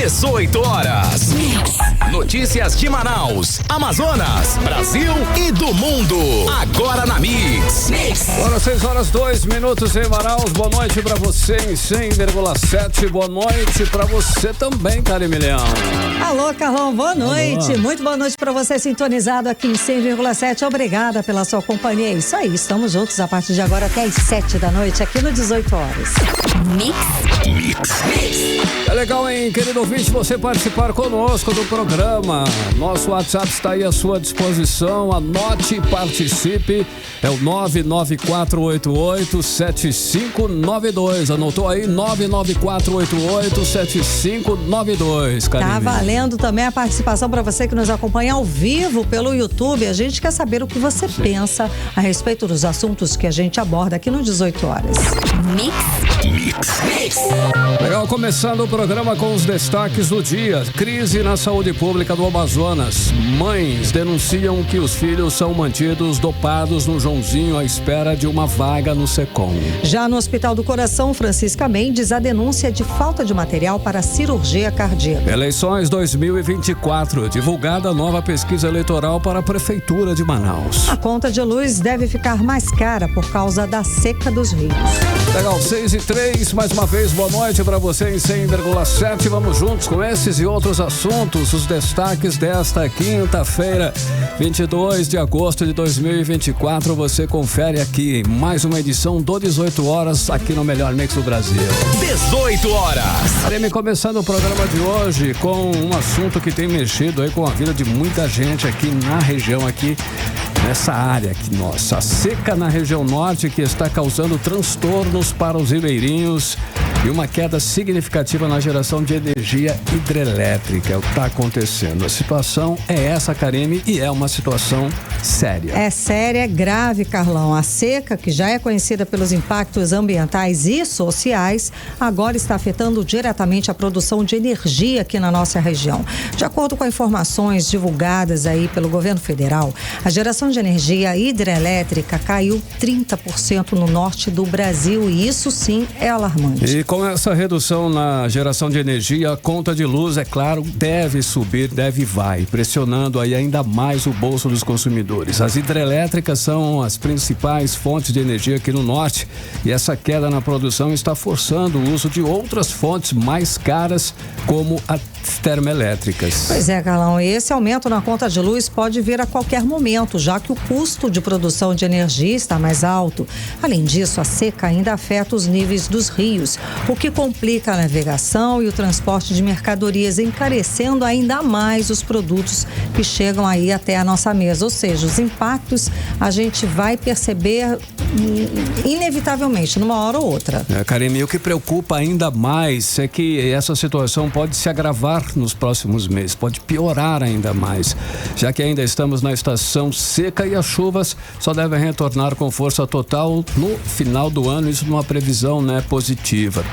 18 horas. Notícias de Manaus, Amazonas, Brasil e do mundo. Agora na Mix. Agora 6h02 em Manaus. Boa noite pra você em 100,7. Boa noite pra você também, Karime Leão. Alô, Carlão, boa noite. Alô. Muito boa noite pra você sintonizado aqui em 100,7. Obrigada pela sua companhia. É isso aí, estamos juntos a partir de agora até às 7 da noite aqui no 18 horas. Mix. É legal, hein, querido ouvinte, você participar conosco do programa. Nosso WhatsApp está aí à sua disposição. Anote e participe. É o 994887592. Anotou aí? 994887592. Tá valendo também a participação para você que nos acompanha ao vivo pelo YouTube. A gente quer saber o que você pensa a respeito dos assuntos que a gente aborda aqui no 18 horas. Mix. Legal, começando o programa com os destaques do dia. Crise na saúde pública do Amazonas. Mães denunciam que os filhos são mantidos dopados no Joãozinho à espera de uma vaga no Secom. Já no Hospital do Coração, Francisca Mendes, a denúncia de falta de material para cirurgia cardíaca. Eleições 2024. Divulgada nova pesquisa eleitoral para a Prefeitura de Manaus. A conta de luz deve ficar mais cara por causa da seca dos rios. Legal, 6h03, mais uma vez, boa noite para você em 100,7. Vamos juntos com esses e outros assuntos, os destaques desta quinta-feira, 22 de agosto de 2024. Você confere aqui em mais uma edição do 18 horas, aqui no Melhor Mix do Brasil. 18 horas. Estaremos começando o programa de hoje com um assunto que tem mexido aí com a vida de muita gente aqui na região, aqui nessa área aqui nossa. A seca na região norte que está causando transtornos para os ribeirinhos e uma queda significativa na geração de energia hidrelétrica. É o que está acontecendo. A situação é essa, Karime, e é uma situação séria. É séria, é grave, Carlão. A seca, que já é conhecida pelos impactos ambientais e sociais, agora está afetando diretamente a produção de energia aqui na nossa região. De acordo com informações divulgadas aí pelo governo federal, a geração de energia hidrelétrica caiu 30% no norte do Brasil e isso sim é alarmante. E com essa redução na geração de energia, a conta de luz, é claro, deve subir, vai, pressionando aí ainda mais o bolso dos consumidores. As hidrelétricas são as principais fontes de energia aqui no norte e essa queda na produção está forçando o uso de outras fontes mais caras, como as termoelétricas. Pois é, Carlão, esse aumento na conta de luz pode vir a qualquer momento, já que o custo de produção de energia está mais alto. Além disso, a seca ainda afeta os níveis dos rios, o que complica a navegação e o transporte de mercadorias, encarecendo ainda mais os produtos que chegam aí até a nossa mesa. Ou seja, os impactos a gente vai perceber inevitavelmente, numa hora ou outra. Karime, o que preocupa ainda mais é que essa situação pode se agravar nos próximos meses, pode piorar ainda mais, já que ainda estamos na estação seca e as chuvas só devem retornar com força total no final do ano, isso numa previsão, né, positiva.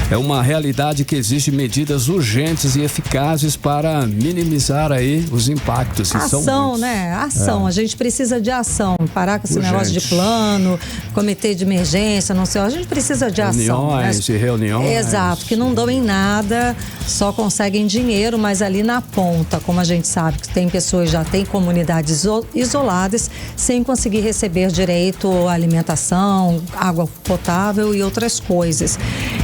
É uma realidade que exige medidas urgentes e eficazes para minimizar aí os impactos. Ação, né? Ação. A gente precisa de ação. Parar com esse negócio de plano, comitê de emergência, não sei. A gente precisa de ação. Reuniões e reuniões. Exato, que não dão em nada, só conseguem dinheiro, mas ali na ponta, como a gente sabe que tem pessoas, já tem comunidades isoladas, sem conseguir receber direito à alimentação, água potável e outras coisas.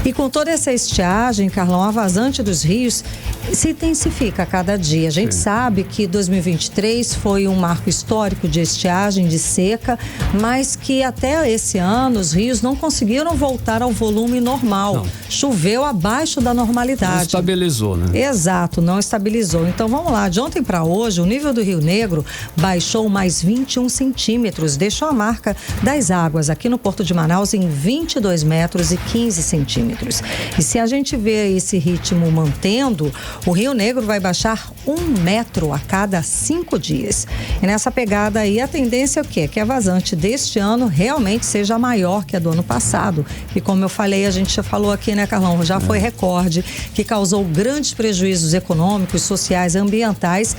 E com toda essa estiagem, Carlão, a vazante dos rios se intensifica a cada dia. A gente sabe que 2023 foi um marco histórico de estiagem, de seca, mas que até esse ano os rios não conseguiram voltar ao volume normal. Não. Choveu abaixo da normalidade. Não estabilizou, né? Exato, não estabilizou. Então vamos lá, de ontem para hoje, o nível do Rio Negro baixou mais 21 centímetros, deixou a marca das águas aqui no Porto de Manaus em 22 metros e 15 centímetros. E se a gente vê esse ritmo mantendo, o Rio Negro vai baixar 1 metro a cada 5 dias. E nessa pegada aí, a tendência é o quê? Que a vazante deste ano realmente seja maior que a do ano passado. E como eu falei, a gente já falou aqui, né, Carlão? Já foi recorde, que causou grandes prejuízos econômicos, sociais, ambientais.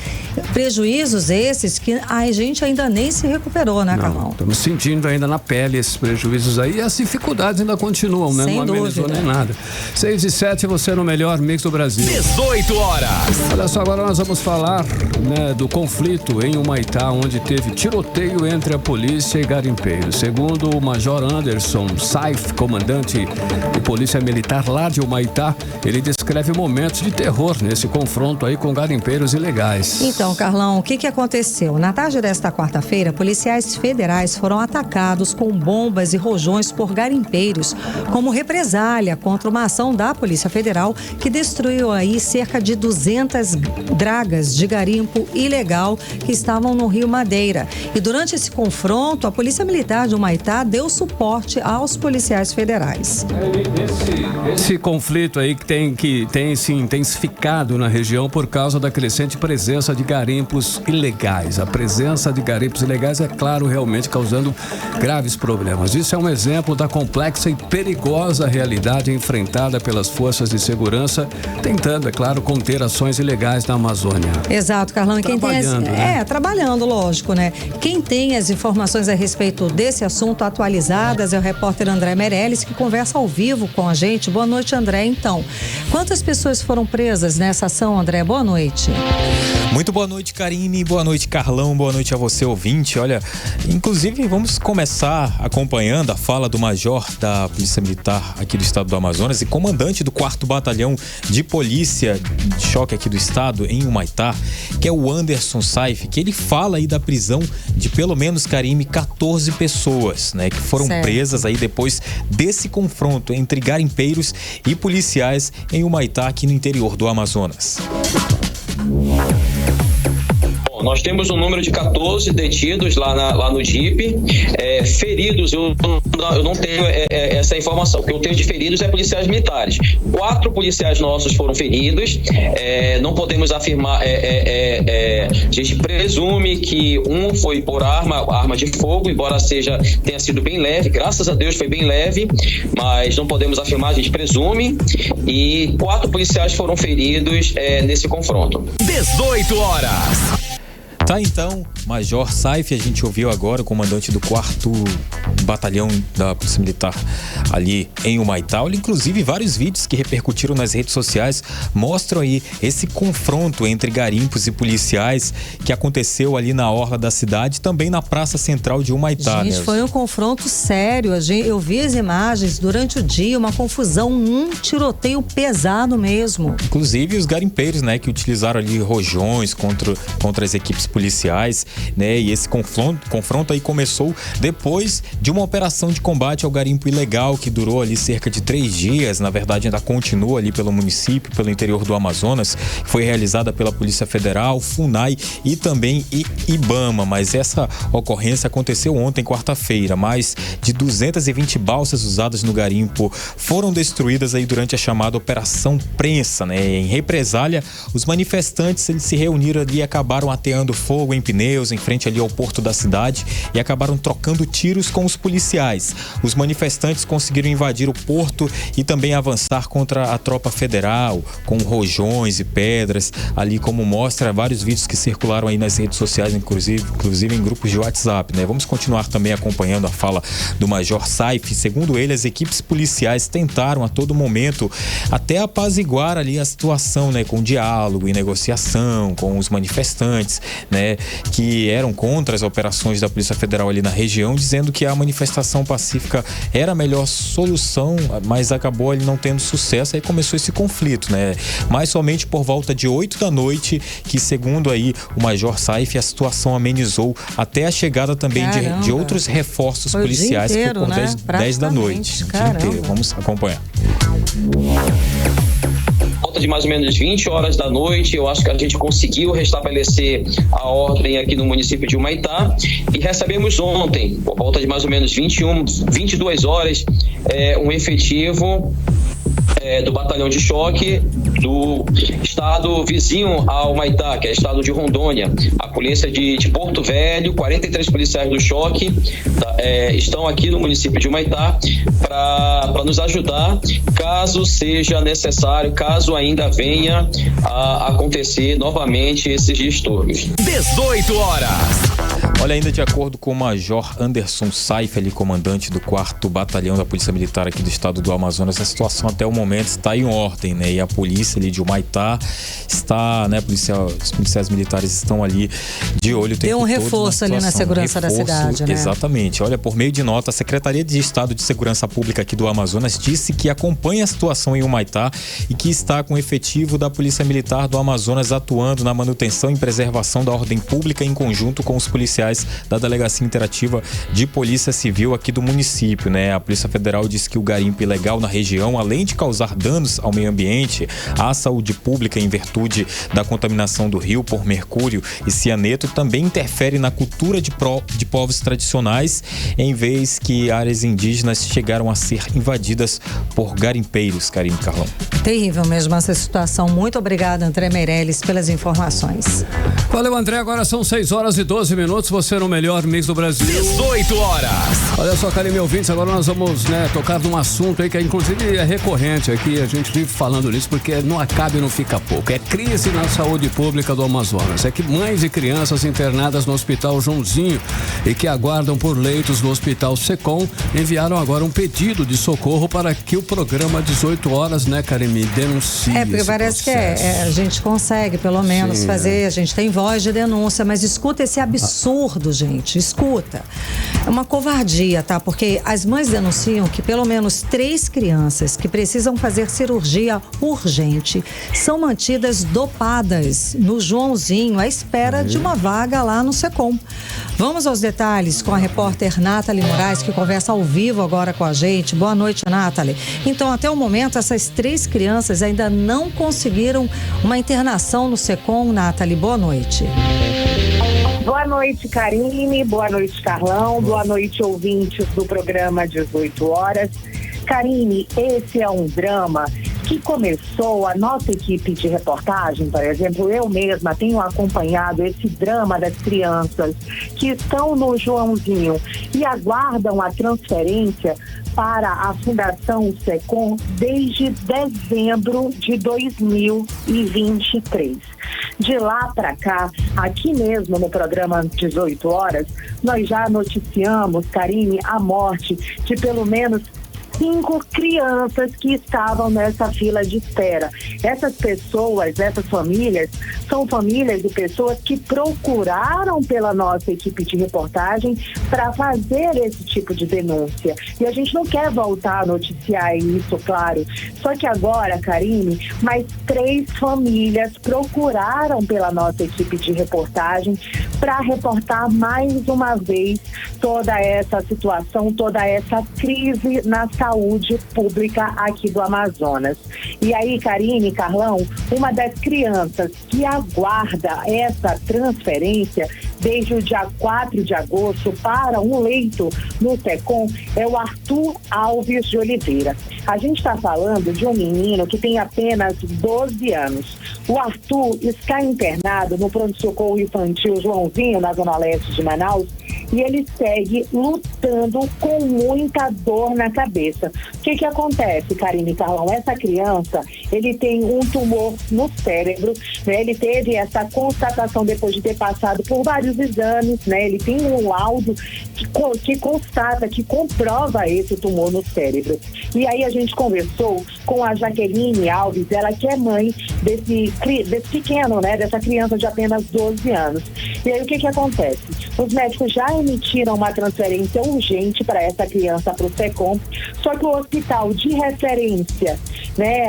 Prejuízos esses que a gente ainda nem se recuperou, né, Carlão? Estamos sentindo ainda na pele esses prejuízos aí e as dificuldades ainda continuam, né? Sem Não amenizou dúvida. nada. 6h07, você no melhor mix do Brasil. 18 horas. Olha só, agora nós vamos falar, né, do conflito em Humaitá, onde teve tiroteio entre a polícia e garimpeiros. Segundo o Major Anderson Saif, comandante de polícia militar lá de Humaitá, ele descreve momentos de terror nesse confronto aí com garimpeiros ilegais. Então, Carlão, o que aconteceu? Na tarde desta quarta-feira, policiais federais foram atacados com bombas e rojões por garimpeiros, como represália contra uma ação da Polícia Federal que destruiu aí cerca de 200 dragas de garimpo ilegal que estavam no Rio Madeira. E durante esse confronto, a Polícia Militar de Humaitá deu suporte aos policiais federais. Esse conflito aí que tem se intensificado na região por causa da crescente presença de garimpos ilegais. A presença de garimpos ilegais é, claro, realmente causando graves problemas. Isso é um exemplo da complexa e perigosa realidade enfrentada pelas forças de segurança, tentando, é claro, conter ações ilegais na Amazônia. Exato, Carlão. Trabalhando, lógico, né? Quem tem as informações a respeito desse assunto atualizadas é o repórter André Meirelles, que conversa ao vivo com a gente. Boa noite, André. Então, quantas pessoas foram presas nessa ação, André? Boa noite. Muito boa noite, Karine. Boa noite, Carlão. Boa noite a você, ouvinte. Olha, inclusive, vamos começar acompanhando a fala do major da Polícia Militar aqui do estado do Amazonas e comandante do 4º Batalhão de Polícia de Choque aqui do estado, em Humaitá, que é o Anderson Saif, que ele fala aí da prisão de pelo menos, Karine, 14 pessoas, né, que foram presas aí depois desse confronto entre garimpeiros e policiais em Humaitá, aqui no interior do Amazonas. Nós temos um número de 14 detidos lá no DIP. Feridos, eu não tenho essa informação. O que eu tenho de feridos é policiais militares. 4 policiais nossos foram feridos. Não podemos afirmar. A gente presume que um foi por arma de fogo, embora tenha sido bem leve. Graças a Deus foi bem leve, mas não podemos afirmar, a gente presume. E 4 policiais foram feridos nesse confronto. 18 horas. Tá, então, Major Saif, a gente ouviu agora o comandante do 4º Batalhão da Polícia Militar ali em Humaitá. Inclusive, vários vídeos que repercutiram nas redes sociais mostram aí esse confronto entre garimpos e policiais que aconteceu ali na orla da cidade, também na Praça Central de Humaitá. Gente, foi um confronto sério. Eu vi as imagens durante o dia, uma confusão, um tiroteio pesado mesmo. Inclusive, os garimpeiros, né, que utilizaram ali rojões contra as equipes policiais, né? E esse confronto aí começou depois de uma operação de combate ao garimpo ilegal que durou ali cerca de 3 dias, na verdade ainda continua ali pelo município, pelo interior do Amazonas, foi realizada pela Polícia Federal, FUNAI e também IBAMA, mas essa ocorrência aconteceu ontem, quarta-feira. Mais de 220 balsas usadas no garimpo foram destruídas aí durante a chamada Operação Prensa, né? Em represália, os manifestantes eles se reuniram ali e acabaram ateando fogo em pneus em frente ali ao porto da cidade e acabaram trocando tiros com os policiais. Os manifestantes conseguiram invadir o porto e também avançar contra a tropa federal com rojões e pedras, ali como mostra vários vídeos que circularam aí nas redes sociais, inclusive em grupos de WhatsApp, né? Vamos continuar também acompanhando a fala do Major Saif. Segundo ele, as equipes policiais tentaram a todo momento até apaziguar ali a situação, né? Com diálogo e negociação com os manifestantes, né, que eram contra as operações da Polícia Federal ali na região, dizendo que a manifestação pacífica era a melhor solução, mas acabou ele não tendo sucesso, aí começou esse conflito, né? Mas somente por volta de 8 da noite, que segundo aí o Major Saif, a situação amenizou até a chegada também de outros reforços policiais, inteiro, que por 10 da noite. O dia inteiro. Vamos acompanhar. De mais ou menos 20 horas da noite, eu acho que a gente conseguiu restabelecer a ordem aqui no município de Humaitá e recebemos ontem, por volta de mais ou menos 22 horas, um efetivo do batalhão de choque do estado vizinho ao Humaitá, que é o estado de Rondônia. A polícia de Porto Velho, 43 policiais do choque estão aqui no município de Humaitá para nos ajudar caso seja necessário, caso ainda venha a acontecer novamente esses distúrbios. 18 horas. Olha, ainda de acordo com o Major Anderson Saif, ali, comandante do 4º Batalhão da Polícia Militar aqui do estado do Amazonas, a situação até o momento está em ordem, né? E a polícia ali de Humaitá está, né? Os policiais militares estão ali de olho. Tem um reforço ali na segurança da cidade, né? Exatamente. Olha, por meio de nota, a Secretaria de Estado de Segurança Pública aqui do Amazonas disse que acompanha a situação em Humaitá e que está com o efetivo da Polícia Militar do Amazonas atuando na manutenção e preservação da ordem pública em conjunto com os policiais da Delegacia Interativa de Polícia Civil aqui do município, né? A Polícia Federal diz que o garimpo ilegal na região, além de causar danos ao meio ambiente, à saúde pública em virtude da contaminação do rio por mercúrio e cianeto, também interfere na cultura de povos tradicionais, em vez que áreas indígenas chegaram a ser invadidas por garimpeiros, Karine, Carlão. Terrível mesmo essa situação. Muito obrigada, André Meirelles, pelas informações. Valeu, André. Agora são 6h12. Você no melhor mês do Brasil. 18 horas. Olha só, Karine, ouvintes, agora nós vamos, né, tocar num assunto aí que inclusive é recorrente aqui, a gente vive falando nisso porque não acaba e não fica pouco. É crise na saúde pública do Amazonas. É que mães e crianças internadas no Hospital Joãozinho e que aguardam por leitos no Hospital Secom enviaram agora um pedido de socorro para que o programa 18 horas, né, Karine, denuncie. Porque parece que a gente consegue pelo menos fazer, a gente tem voz de denúncia, mas escuta esse absurdo, gente, escuta. É uma covardia, tá? Porque as mães denunciam que pelo menos 3 crianças que precisam fazer cirurgia urgente são mantidas dopadas no Joãozinho à espera de uma vaga lá no Secom. Vamos aos detalhes com a repórter Nathalie Moraes, que conversa ao vivo agora com a gente. Boa noite, Nathalie. Então, até o momento, essas 3 crianças ainda não conseguiram uma internação no Secom. Nathalie, boa noite. Boa noite, Karine. Boa noite, Carlão. Boa noite, ouvintes do programa 18 horas. Karine, esse é um drama que começou, a nossa equipe de reportagem, por exemplo, eu mesma tenho acompanhado esse drama das crianças que estão no Joãozinho e aguardam a transferência para a Fundação Secom desde dezembro de 2023. De lá para cá, aqui mesmo no programa 18 horas, nós já noticiamos, Karine, a morte de pelo menos 5 crianças que estavam nessa fila de espera. Essas pessoas, essas famílias, são famílias e pessoas que procuraram pela nossa equipe de reportagem para fazer esse tipo de denúncia. E a gente não quer voltar a noticiar isso, claro. Só que agora, Karine, mais 3 famílias procuraram pela nossa equipe de reportagem para reportar mais uma vez toda essa situação, toda essa crise na saúde pública aqui do Amazonas. E aí, Karine, Carlão, uma das crianças que aguarda essa transferência desde o dia 4 de agosto para um leito no Secom é o Arthur Alves de Oliveira. A gente está falando de um menino que tem apenas 12 anos. O Arthur está internado no pronto-socorro infantil Joãozinho, na Zona Leste de Manaus, e ele segue lutando com muita dor na cabeça. O que acontece, Karine e Carlão? Essa criança, ele tem um tumor no cérebro, né? Ele teve essa constatação depois de ter passado por vários exames, né? Ele tem um laudo que constata, que comprova esse tumor no cérebro. E aí a gente conversou com a Jaqueline Alves, ela que é mãe desse pequeno, né? Dessa criança de apenas 12 anos. E aí o que acontece? Os médicos já emitiram uma transferência urgente para essa criança para o Secom, só que o hospital de referência, né,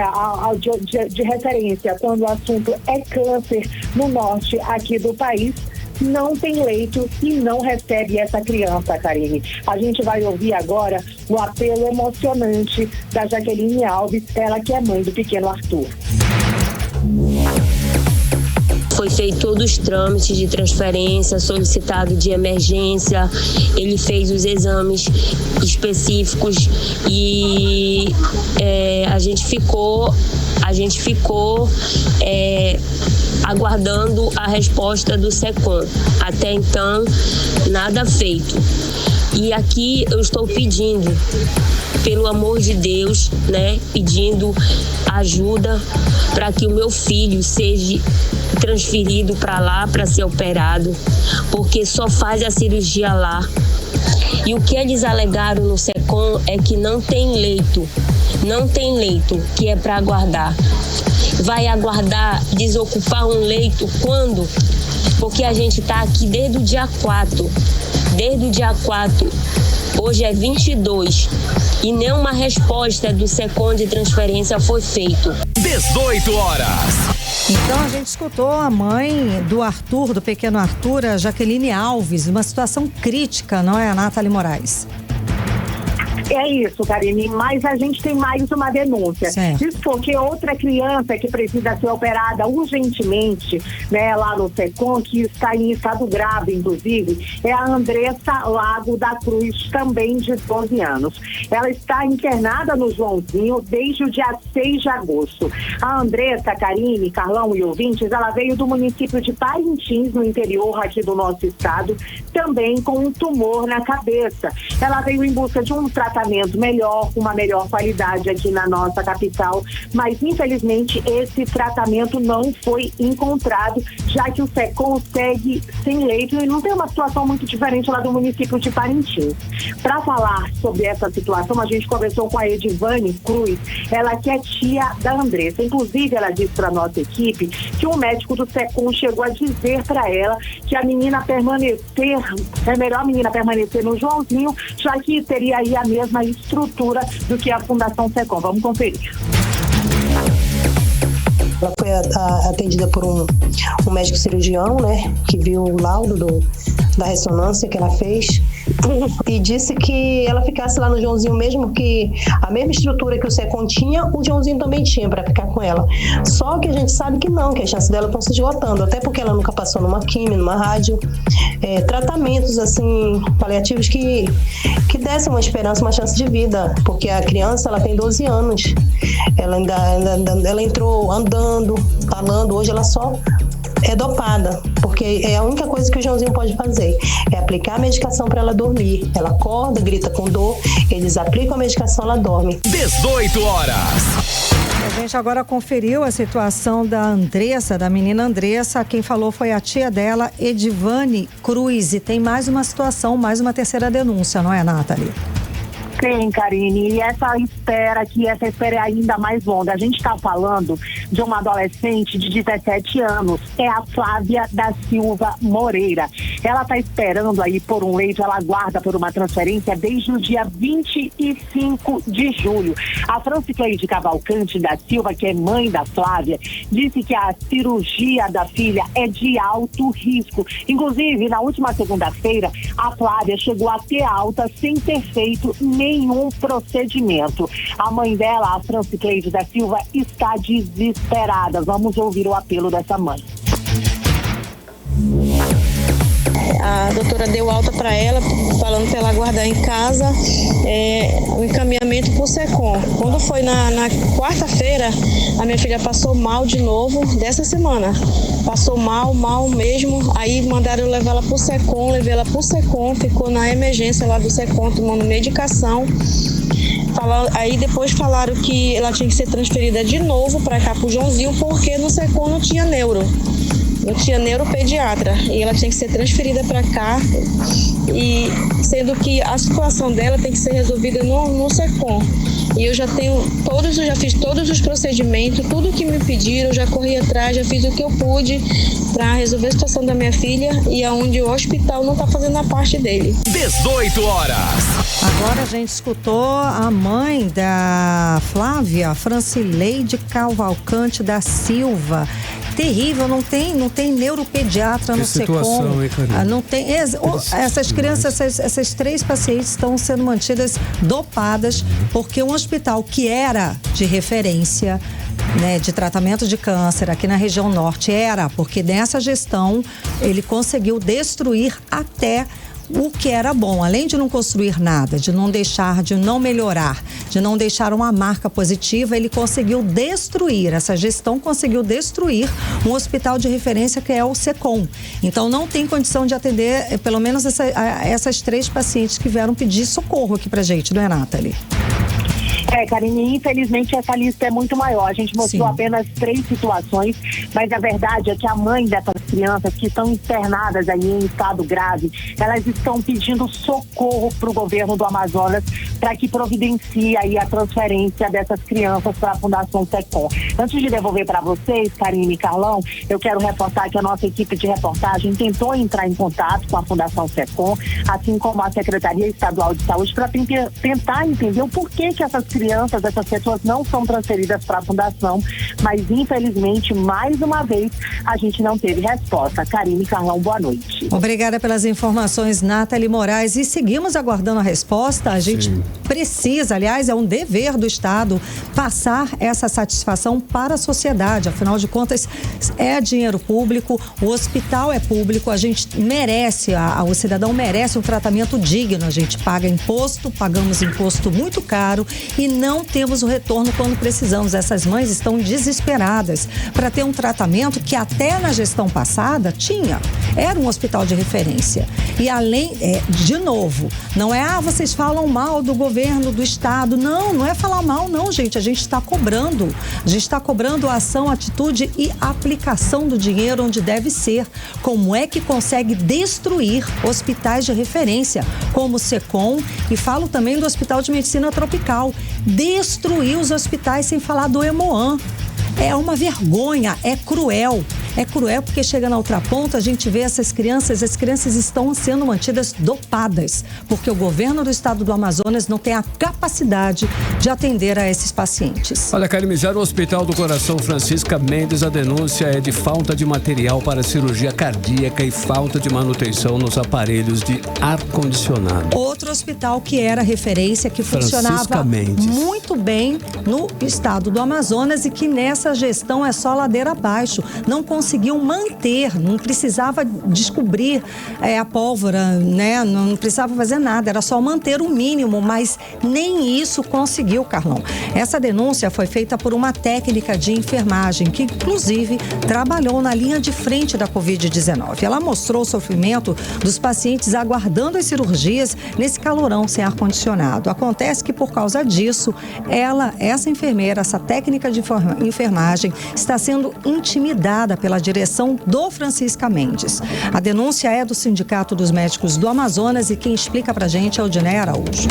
de referência quando o assunto é câncer no norte aqui do país, não tem leito e não recebe essa criança, Karine. A gente vai ouvir agora o apelo emocionante da Jaqueline Alves, ela que é mãe do pequeno Arthur. Foi feito todos os trâmites de transferência, solicitado de emergência, ele fez os exames específicos e a gente ficou a gente ficou aguardando a resposta do SECOM. Até então, nada feito. E aqui eu estou pedindo, pelo amor de Deus, né, pedindo ajuda para que o meu filho seja transferido para lá para ser operado, porque só faz a cirurgia lá. E o que eles alegaram no SECOM é que não tem leito que é para aguardar. Vai aguardar desocupar um leito quando? Porque a gente está aqui desde o dia 4. Hoje é 22 e nenhuma resposta do SECOM de transferência foi feita. 18 horas. Então a gente escutou a mãe do Arthur, do pequeno Arthur, a Jaqueline Alves, uma situação crítica, não é, a Nathalie Moraes? É isso, Karine, mas a gente tem mais uma denúncia. Certo. Isso porque outra criança que precisa ser operada urgentemente, né, lá no SECOM, que está em estado grave, inclusive, é a Andressa Lago da Cruz, também de 12 anos. Ela está internada no Joãozinho desde o dia 6 de agosto. A Andressa, Karine, Carlão e ouvintes, ela veio do município de Parintins, no interior aqui do nosso estado, também com um tumor na cabeça. Ela veio em busca de um tratamento melhor, com uma melhor qualidade aqui na nossa capital, mas infelizmente esse tratamento não foi encontrado, já que o SECOM segue sem leito e não tem uma situação muito diferente lá do município de Parintins. Para falar sobre essa situação, a gente conversou com a Edivane Cruz, ela que é tia da Andressa. Inclusive, ela disse para nossa equipe que um médico do SECOM chegou a dizer para ela que é melhor a menina permanecer no Joãozinho, já que teria aí a mesma estrutura do que a Fundação SECOM. Vamos conferir. Ela foi atendida por um médico cirurgião, né, que viu o laudo da ressonância que ela fez e disse que ela ficasse lá no Joãozinho, mesmo que a mesma estrutura que o SECOM tinha, o Joãozinho também tinha para ficar com ela. Só que a gente sabe que não, que as chances dela estão se esgotando, até porque ela nunca passou numa quimio, numa rádio, tratamentos assim paliativos que dessem uma esperança, uma chance de vida, porque a criança, ela tem 12 anos, ela entrou andando, falando, hoje ela só é dopada, porque é a única coisa que o Joãozinho pode fazer, é aplicar a medicação para ela dormir. Ela acorda, grita com dor, eles aplicam a medicação, ela dorme. 18 horas. A gente agora conferiu a situação da Andressa, da menina Andressa. Quem falou foi a tia dela, Edivane Cruz. E tem mais uma situação, mais uma terceira denúncia, não é, Nathalie? Sim, Karine, e essa espera é ainda mais longa. A gente está falando de uma adolescente de 17 anos, é a Flávia da Silva Moreira. Ela está esperando aí por um leito, ela aguarda por uma transferência desde o dia 25 de julho. A Francicleide Cavalcante da Silva, que é mãe da Flávia, disse que a cirurgia da filha é de alto risco. Inclusive, na última segunda-feira, a Flávia chegou a ter alta sem ter feito nenhum procedimento. A mãe dela, a Francicleide da Silva, está desesperada. Vamos ouvir o apelo dessa mãe. A doutora deu alta para ela, falando para ela aguardar em casa o encaminhamento para o SECOM. Quando foi na quarta-feira, a minha filha passou mal de novo, dessa semana. Passou mal mesmo, aí mandaram levar ela para o SECOM, levei ela para o SECOM, ficou na emergência lá do SECOM tomando medicação. Aí depois falaram que ela tinha que ser transferida de novo para cá, para o Joãozinho, porque no SECOM não tinha neuro. Eu tinha neuropediatra e ela tinha que ser transferida para cá, e sendo que a situação dela tem que ser resolvida no SECOM. E eu já fiz todos os procedimentos, tudo que me pediram, eu já corri atrás, já fiz o que eu pude para resolver a situação da minha filha, e aonde o hospital não está fazendo a parte dele. 18 horas. Agora a gente escutou a mãe da Flávia, Francileide Cavalcante da Silva. Terrível, não tem neuropediatra no SECOM. Não tem. Essas crianças, essas 3 pacientes estão sendo mantidas dopadas, porque um hospital que era de referência, né, de tratamento de câncer aqui na região norte, porque nessa gestão ele conseguiu destruir até o que era bom, além de não construir nada, de não melhorar, de não deixar uma marca positiva, ele conseguiu destruir, essa gestão conseguiu destruir um hospital de referência que é o SECOM. Então não tem condição de atender pelo menos essas 3 pacientes que vieram pedir socorro aqui pra gente, não é, Nathalie? Karine, infelizmente essa lista é muito maior. A gente mostrou apenas 3 situações, mas a verdade é que a mãe dessas crianças que estão internadas aí em estado grave, elas estão pedindo socorro para o governo do Amazonas para que providencie aí a transferência dessas crianças para a Fundação SECOM. Antes de devolver para vocês, Karine e Carlão, eu quero reforçar que a nossa equipe de reportagem tentou entrar em contato com a Fundação SECOM, assim como a Secretaria Estadual de Saúde, para tentar entender o porquê que essas pessoas não são transferidas para a Fundação, mas infelizmente, mais uma vez, a gente não teve resposta. Karine e Carlão, boa noite. Obrigada pelas informações, Nathalie Moraes, e seguimos aguardando a resposta. A gente precisa, aliás, é um dever do Estado passar essa satisfação para a sociedade, afinal de contas é dinheiro público, o hospital é público, a gente merece, o cidadão merece um tratamento digno, a gente paga imposto, pagamos imposto muito caro e não temos o retorno quando precisamos. Essas mães estão desesperadas para ter um tratamento que até na gestão passada era um hospital de referência. E além, de novo, não é, vocês falam mal do governo, do Estado. Não é falar mal, não, gente. A gente está cobrando. A gente está cobrando a ação, atitude e aplicação do dinheiro onde deve ser. Como é que consegue destruir hospitais de referência, como o SECOM, e falo também do Hospital de Medicina Tropical. Destruir os hospitais sem falar do Hemoan. É uma vergonha, é cruel. É cruel porque chega na outra ponta, a gente vê as crianças estão sendo mantidas dopadas, porque o governo do estado do Amazonas não tem a capacidade de atender a esses pacientes. Olha, Karine, já no Hospital do Coração Francisca Mendes, a denúncia é de falta de material para cirurgia cardíaca e falta de manutenção nos aparelhos de ar-condicionado. Outro hospital que era referência, que funcionava muito bem no estado do Amazonas e que nessa gestão é só ladeira abaixo. Não conseguiam manter, não precisava descobrir a pólvora, né? Não precisava fazer nada, era só manter o mínimo, mas nem isso conseguiu, Carlão. Essa denúncia foi feita por uma técnica de enfermagem que, inclusive, trabalhou na linha de frente da Covid-19. Ela mostrou o sofrimento dos pacientes aguardando as cirurgias nesse calorão sem ar-condicionado. Acontece que, por causa disso, essa enfermeira, essa técnica de enfermagem, está sendo intimidada pela direção do Francisca Mendes. A denúncia é do Sindicato dos Médicos do Amazonas e quem explica pra gente é o Diné Araújo.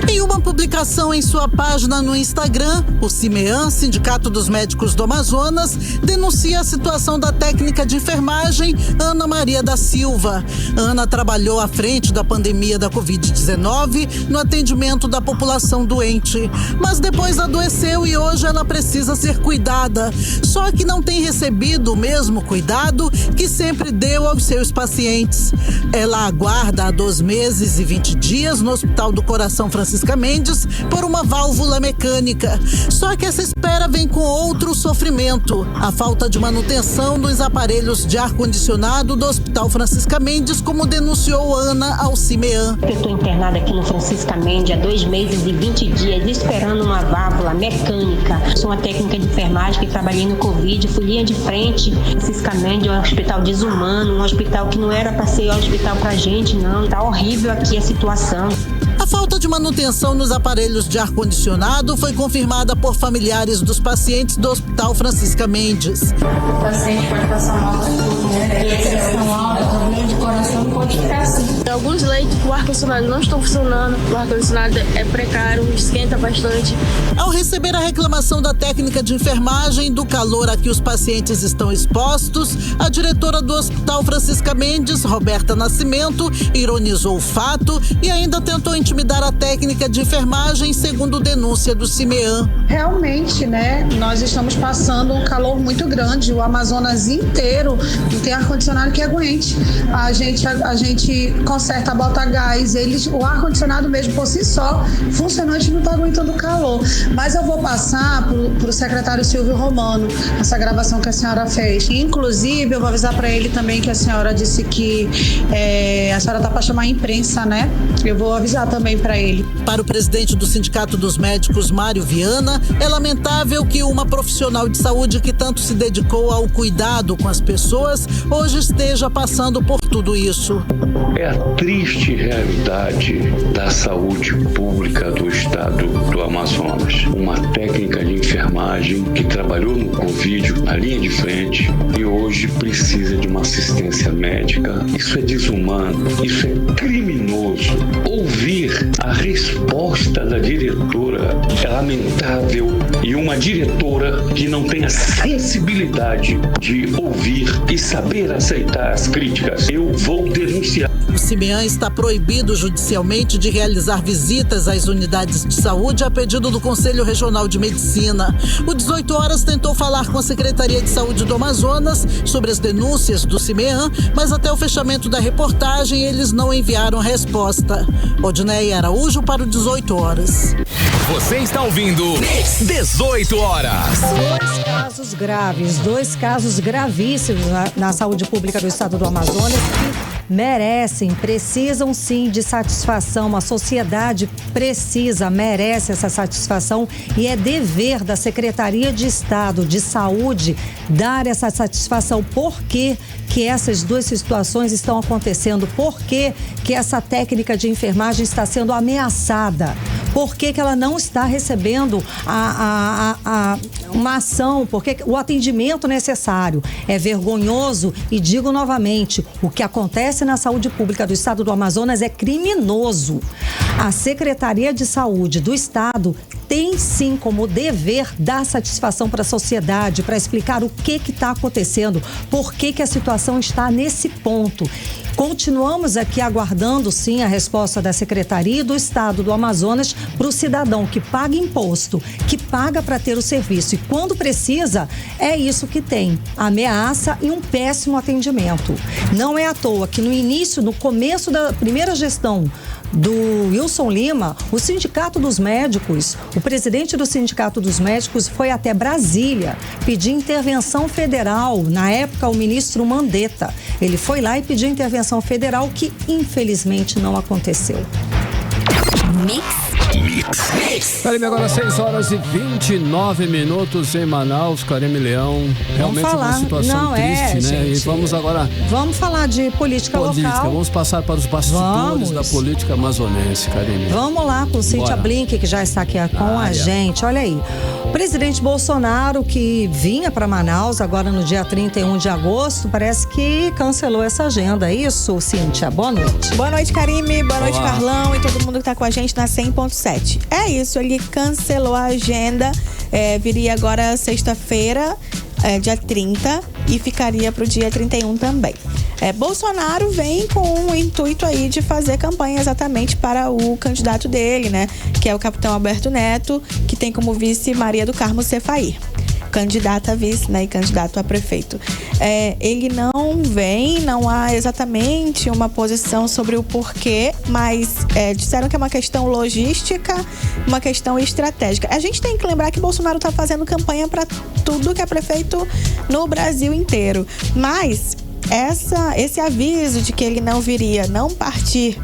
Em uma publicação em sua página no Instagram, o CIMEAN, Sindicato dos Médicos do Amazonas, denuncia a situação da técnica de enfermagem Ana Maria da Silva. Ana trabalhou à frente da pandemia da Covid-19 no atendimento da população doente, mas depois adoeceu e hoje ela precisa ser cuidada. Só que não tem recebido o mesmo cuidado que sempre deu aos seus pacientes. Ela aguarda há 2 meses e 20 dias no Hospital do Coração Francisca Mendes por uma válvula mecânica. Só que essa espera vem com outro sofrimento: a falta de manutenção dos aparelhos de ar-condicionado do Hospital Francisca Mendes, como denunciou Ana ao CIMEAN. Eu estou internada aqui no Francisca Mendes há 2 meses e 20 dias esperando uma válvula mecânica. Sou uma técnica de enfermagem que trabalhei no Covid, fui linha de frente. Francisca Mendes é um hospital desumano, um hospital que não era para ser um hospital pra gente, não. Tá horrível aqui a situação. A falta de manutenção nos aparelhos de ar-condicionado foi confirmada por familiares dos pacientes do Hospital Francisca Mendes. O paciente pode passar mal com tudo, né? Pressão alta, problema de coração, pode ficar assim. Alguns leitos o ar-condicionado não estão funcionando, o ar-condicionado é precário, esquenta bastante. Ao receber a reclamação da técnica de enfermagem do calor a que os pacientes estão expostos, a diretora do Hospital Francisca Mendes, Roberta Nascimento, ironizou o fato e ainda tentou intimidar a técnica de enfermagem, segundo denúncia do CIMEAN. Realmente, né, nós estamos passando um calor muito grande, o Amazonas inteiro não tem ar-condicionado que aguente. A gente conserta, bota gás, o ar-condicionado mesmo por si só, funcionante não está aguentando o calor. Mas eu vou passar para o secretário Silvio Romano, essa gravação que a senhora fez. Inclusive, eu vou avisar para ele também que a senhora disse que a senhora está para chamar a imprensa, né? Eu vou avisar também para ele. Para o presidente do Sindicato dos Médicos, Mário Viana, é lamentável que uma profissional de saúde que tanto se dedicou ao cuidado com as pessoas hoje esteja passando por tudo isso. É a triste realidade da saúde pública do estado do Amazonas. Uma técnica de enfermagem que trabalhou no Covid na linha de frente e hoje precisa de uma assistência médica. Isso é desumano, isso é criminoso. Ouvir a resposta da diretora é lamentável, e uma diretora que não tem a sensibilidade de ouvir e saber aceitar as críticas. Eu vou denunciar. O CIMEAN está proibido judicialmente de realizar visitas às unidades de saúde a pedido do Conselho Regional de Medicina. O 18 Horas tentou falar com a Secretaria de Saúde do Amazonas sobre as denúncias do CIMEAN, mas até o fechamento da reportagem eles não enviaram resposta. Odneia Araújo para o 18 Horas. Você está ouvindo 18 Horas. Dois casos gravíssimos na saúde pública do estado do Amazonas que precisam sim de satisfação. A sociedade merece essa satisfação e é dever da Secretaria de Estado de Saúde dar essa satisfação. Por que essas duas situações estão acontecendo? Por que essa técnica de enfermagem está sendo ameaçada? Por que ela não está recebendo uma ação? Porque o atendimento necessário é vergonhoso e digo novamente, o que acontece na saúde pública do estado do Amazonas é criminoso. A Secretaria de Saúde do estado tem sim como dever dar satisfação para a sociedade, para explicar o que está acontecendo, por que a situação está nesse ponto. Continuamos aqui aguardando sim a resposta da Secretaria do Estado do Amazonas para o cidadão que paga imposto, que paga para ter o serviço e quando precisa, é isso que tem, ameaça e um péssimo atendimento. Não é à toa que no começo da primeira gestão do Wilson Lima, o Sindicato dos Médicos, o presidente do Sindicato dos Médicos foi até Brasília pedir intervenção federal, na época o ministro Mandetta. Ele foi lá e pediu intervenção federal que infelizmente não aconteceu. Karime, agora 6 horas e 29 minutos em Manaus. Karime Leão, realmente uma situação triste, né? Gente, e vamos agora... Vamos falar de política local. Vamos passar para os bastidores da política amazonense, Karime. Vamos lá com Cíntia Blink, que já está aqui com a gente. Olha aí, o presidente Bolsonaro, que vinha para Manaus agora no dia 31 de agosto, parece que cancelou essa agenda. É isso, Cíntia? Boa noite. Boa noite, Karime. Boa noite, Carlão e todo mundo que está com a gente na 100.7. É isso, ele cancelou a agenda, viria agora sexta-feira, dia 30, e ficaria para o dia 31 também. Bolsonaro vem com o intuito aí de fazer campanha exatamente para o candidato dele, né? Que é o capitão Alberto Neto, que tem como vice Maria do Carmo Cefair. Candidata a vice, né, e candidato a prefeito. Ele não há exatamente uma posição sobre o porquê, mas disseram que é uma questão logística, uma questão estratégica. A gente tem que lembrar que Bolsonaro está fazendo campanha para tudo que é prefeito no Brasil inteiro, mas esse aviso de que ele não viria, não partir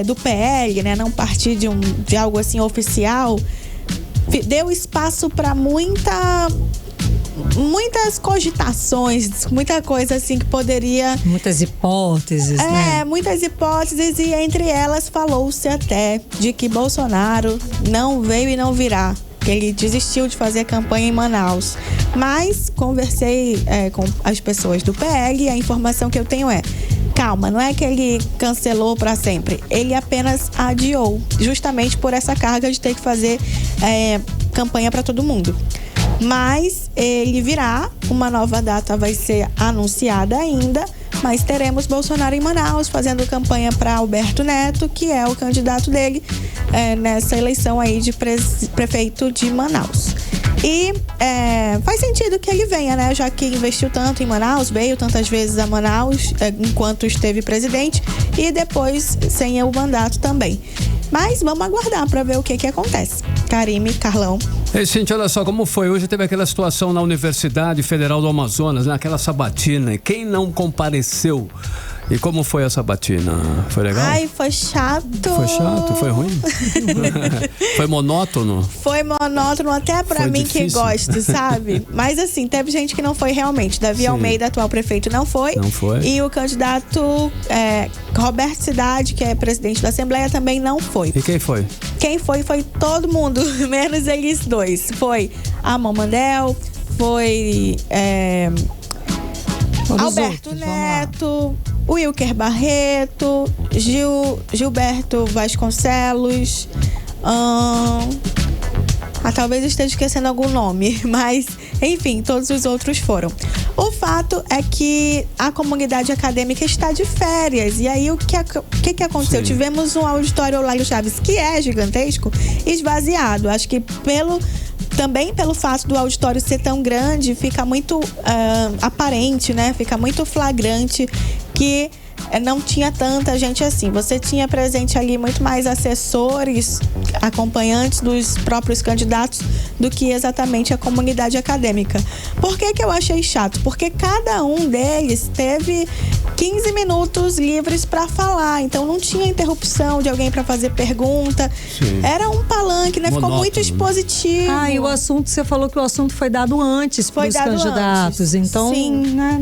do PL, né, não partir de algo assim oficial, deu espaço para muitas cogitações, muita coisa assim que poderia... Muitas hipóteses, né? Muitas hipóteses, e entre elas falou-se até de que Bolsonaro não veio e não virá, que ele desistiu de fazer campanha em Manaus. Mas conversei com as pessoas do PL e a informação que eu tenho calma, não é que ele cancelou para sempre, ele apenas adiou, justamente por essa carga de ter que fazer campanha para todo mundo. Mas ele virá, uma nova data vai ser anunciada ainda, mas teremos Bolsonaro em Manaus fazendo campanha para Alberto Neto, que é o candidato dele nessa eleição aí de prefeito de Manaus. E faz sentido que ele venha, né? Já que investiu tanto em Manaus, veio tantas vezes a Manaus enquanto esteve presidente e depois sem o mandato também. Mas vamos aguardar para ver o que acontece. Karime, Carlão. Ei, Cintia, olha só como foi. Hoje teve aquela situação na Universidade Federal do Amazonas, né? Aquela sabatina. Quem não compareceu? E como foi a sabatina? Foi legal? Ai, foi chato. Foi chato? Foi ruim? Foi monótono? Foi monótono até pra mim difícil. Que gosto, sabe? Mas assim, teve gente que não foi realmente. Davi Almeida, atual prefeito, não foi. Não foi. E o candidato Roberto Cidade, que é presidente da Assembleia, também não foi. E quem foi? Quem foi todo mundo, menos eles dois. Foi a Mamandel, foi Alberto Neto, Wilker Barreto, Gilberto Vasconcelos, talvez eu esteja esquecendo algum nome, mas enfim, todos os outros foram. O fato é que a comunidade acadêmica está de férias. E aí o que aconteceu? Sim. Tivemos um auditório Olálio Chaves, que é gigantesco, esvaziado. Acho que também pelo fato do auditório ser tão grande, fica muito aparente, né? Fica muito flagrante que não tinha tanta gente assim. Você tinha presente ali muito mais assessores, acompanhantes dos próprios candidatos do que exatamente a comunidade acadêmica. Por que eu achei chato? Porque cada um deles teve 15 minutos livres para falar, então não tinha interrupção de alguém para fazer pergunta. Sim. Era um palanque, né? Ficou muito expositivo. E o assunto, você falou que o assunto foi dado antes para os candidatos, antes. Então né,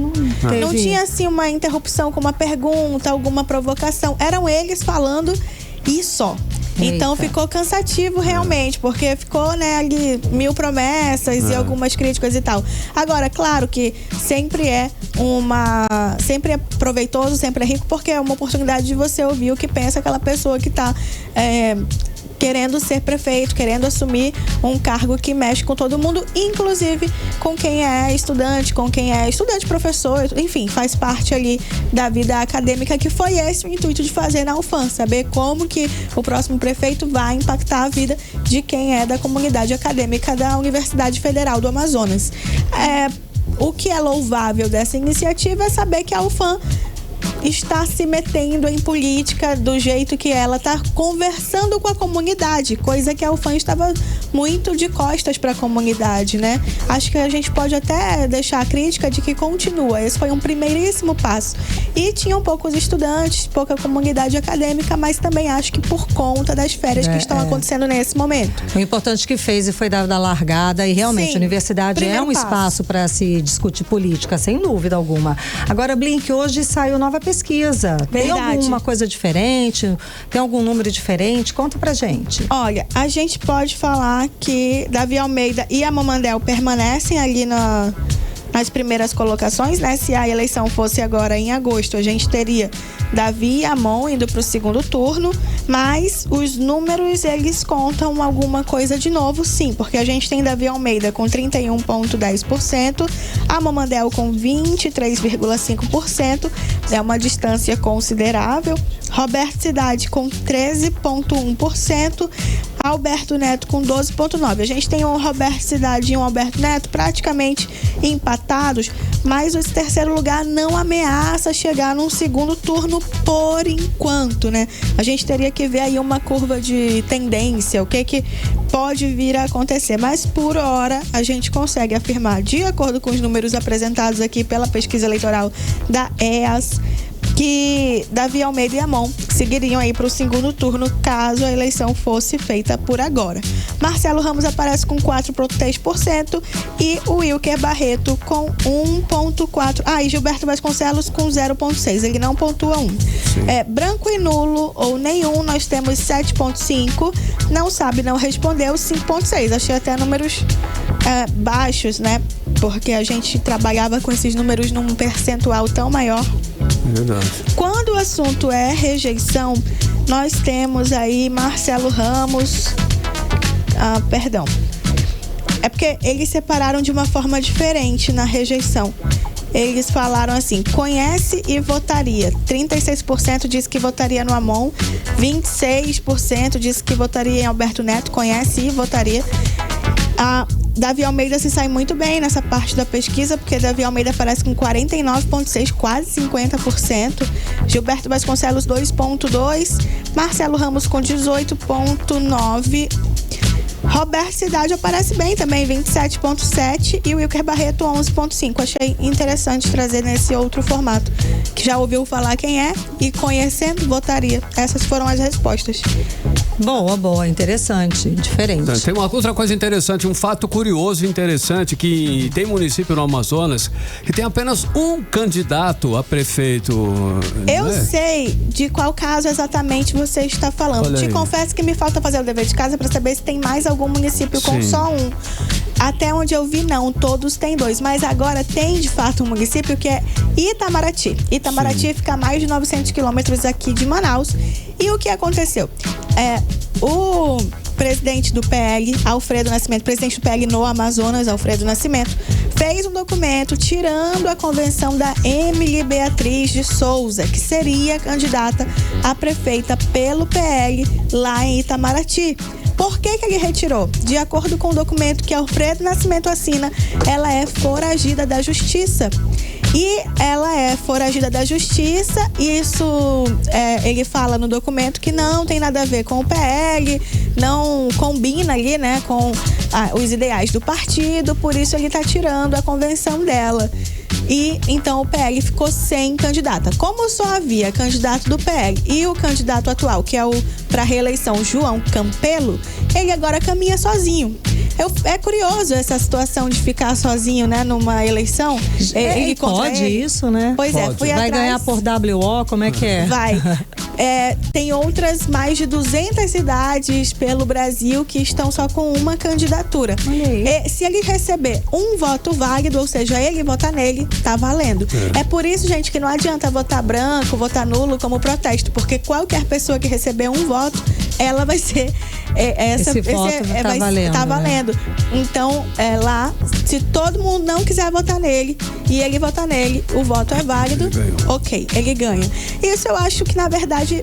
não tinha assim uma interrupção com uma pergunta, alguma provocação. Eram eles falando e só. Eita. Então ficou cansativo realmente, porque ficou, né, ali 1000 promessas e algumas críticas e tal. Agora, claro que sempre é proveitoso, sempre é rico, porque é uma oportunidade de você ouvir o que pensa aquela pessoa que está querendo ser prefeito, querendo assumir um cargo que mexe com todo mundo, inclusive com quem é estudante, professor, enfim, faz parte ali da vida acadêmica, que foi esse o intuito de fazer na UFAM, saber como que o próximo prefeito vai impactar a vida de quem é da comunidade acadêmica da Universidade Federal do Amazonas. O que é louvável dessa iniciativa é saber que a UFAM está se metendo em política do jeito que ela está conversando com a comunidade, coisa que a UFAM estava muito de costas para a comunidade, né? Acho que a gente pode até deixar a crítica de que continua. Esse foi um primeiríssimo passo. E tinham poucos estudantes, pouca comunidade acadêmica, mas também acho que por conta das férias que estão acontecendo nesse momento. O importante que fez e foi dada a largada, e realmente a universidade é um espaço para se discutir política, sem dúvida alguma. Agora, Blink, hoje saiu nova pesquisa. Verdade. Tem alguma coisa diferente? Tem algum número diferente? Conta pra gente. Olha, a gente pode falar que Davi Almeida e a Mamandel permanecem ali nas primeiras colocações, né? Se a eleição fosse agora em agosto, a gente teria Davi e Amon indo para o segundo turno, mas os números, eles contam alguma coisa de novo, sim, porque a gente tem Davi Almeida com 31,10%, a Mamandel com 23,5%, é uma distância considerável, Roberto Cidade com 13,1%, Alberto Neto com 12,9%. A gente tem um Roberto Cidade e um Alberto Neto praticamente empatados, mas esse terceiro lugar não ameaça chegar num segundo turno por enquanto, né? A gente teria que ver aí uma curva de tendência, o que pode vir a acontecer, mas por hora a gente consegue afirmar, de acordo com os números apresentados aqui pela pesquisa eleitoral da EAS, que Davi Almeida e Amon seguiriam aí para o segundo turno caso a eleição fosse feita por agora. Marcelo Ramos aparece com 4,3% e o Wilker Barreto com 1,4%. E Gilberto Vasconcelos com 0,6%. Ele não pontua 1. Branco e nulo ou nenhum, nós temos 7,5%. Não sabe, não respondeu, 5,6%. Achei até números baixos, né? Porque a gente trabalhava com esses números num percentual tão maior. Verdade. Quando o assunto é rejeição, nós temos aí Marcelo Ramos. É porque eles separaram de uma forma diferente na rejeição. eles falaram assim: conhece e votaria. 36% disse que votaria no Amon, 26% disse que votaria em Alberto Neto, conhece e votaria. A Davi Almeida se sai muito bem nessa parte da pesquisa, porque Davi Almeida aparece com 49,6%, quase 50%. Gilberto Vasconcelos, 2,2%. Marcelo Ramos com 18,9%. Roberto Cidade aparece bem também, 27,7%. E o Wilker Barreto, 11,5%. Achei interessante trazer nesse outro formato. Que já ouviu falar quem é e conhecendo, votaria. Essas foram as respostas. Boa, interessante, diferente. Tem uma outra coisa interessante, um fato curioso e interessante, que tem município no Amazonas que tem apenas um candidato a prefeito. Eu sei de qual caso exatamente você está falando. Te confesso que me falta fazer o dever de casa para saber se tem mais algum município com só um. Até onde eu vi, não, todos têm 2. Mas agora tem, de fato, um município que é Itamaraty. Itamaraty fica a mais de 900 quilômetros aqui de Manaus. E o que aconteceu? O presidente do PL, Alfredo Nascimento, presidente do PL no Amazonas, Alfredo Nascimento, fez um documento tirando a convenção da Emily Beatriz de Souza, que seria candidata a prefeita pelo PL lá em Itamaraty. Por que ele retirou? De acordo com o documento que Alfredo Nascimento assina, ela é foragida da justiça. E ela é foragida da justiça, isso ele fala no documento que não tem nada a ver com o PL, não combina ali, né, com os ideais do partido, por isso ele está tirando a convenção dela. E então o PL ficou sem candidata. Como só havia candidato do PL e o candidato atual, que é o para reeleição, João Campelo, ele agora caminha sozinho. É curioso essa situação de ficar sozinho, né, numa eleição. Ele pode isso, né? Pois pode. Fui vai atrás. Ganhar por WO, como é que é? Vai. Tem outras mais de 200 cidades pelo Brasil que estão só com uma candidatura. Se ele receber um voto válido, ou seja, ele votar nele, tá valendo. É por isso, gente, que não adianta votar branco, votar nulo como protesto, porque qualquer pessoa que receber um voto, ela vai ser esse voto tá valendo. Tá valendo. Então, lá, se todo mundo não quiser votar nele e ele votar nele, o voto é válido, ok, ele ganha. Isso eu acho que, na verdade,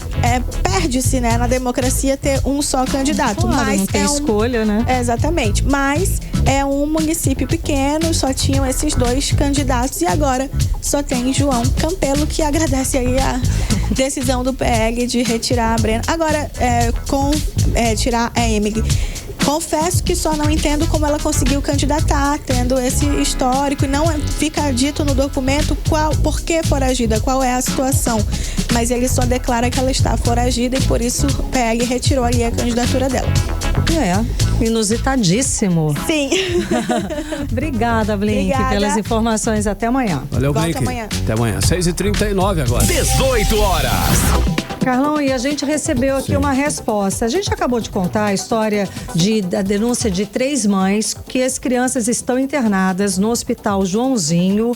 perde-se, né, na democracia ter um só candidato. Claro, mas não tem escolha, né? Exatamente. Mas é um município pequeno, só tinham esses 2 candidatos e agora só tem João Campelo, que agradece aí a decisão do PL de retirar a Brena. Agora, tirar a Emily. Confesso que só não entendo como ela conseguiu candidatar, tendo esse histórico, e não fica dito no documento por que foragida, qual é a situação. Mas ele só declara que ela está foragida e por isso o PL retirou ali a candidatura dela. Inusitadíssimo. Sim. Obrigada, Blink, pelas informações. Até amanhã. Valeu, Blink. Até amanhã. 6h39 agora. 18 horas. Carlão, e a gente recebeu aqui uma resposta. A gente acabou de contar a história da denúncia de 3 mães que as crianças estão internadas no Hospital Joãozinho,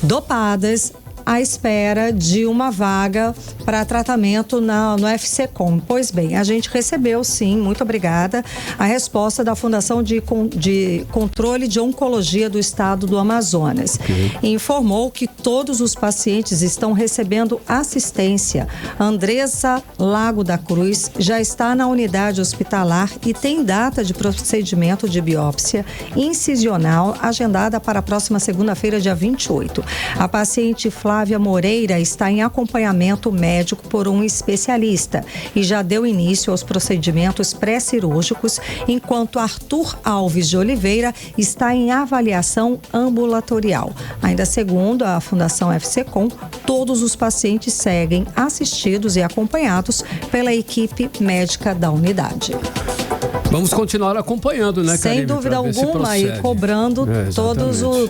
dopadas, à espera de uma vaga para tratamento no FCCom. Pois bem, a gente recebeu, sim, muito obrigada, a resposta da Fundação de Controle de Oncologia do Estado do Amazonas. E informou que todos os pacientes estão recebendo assistência. Andressa Lago da Cruz já está na unidade hospitalar e tem data de procedimento de biópsia incisional agendada para a próxima segunda-feira, dia 28. A paciente Flávia Moreira está em acompanhamento médico por um especialista e já deu início aos procedimentos pré-cirúrgicos, enquanto Arthur Alves de Oliveira está em avaliação ambulatorial. Ainda segundo a Fundação FCCom, todos os pacientes seguem assistidos e acompanhados pela equipe médica da unidade. Vamos continuar acompanhando, né, Karine? Sem dúvida alguma, e cobrando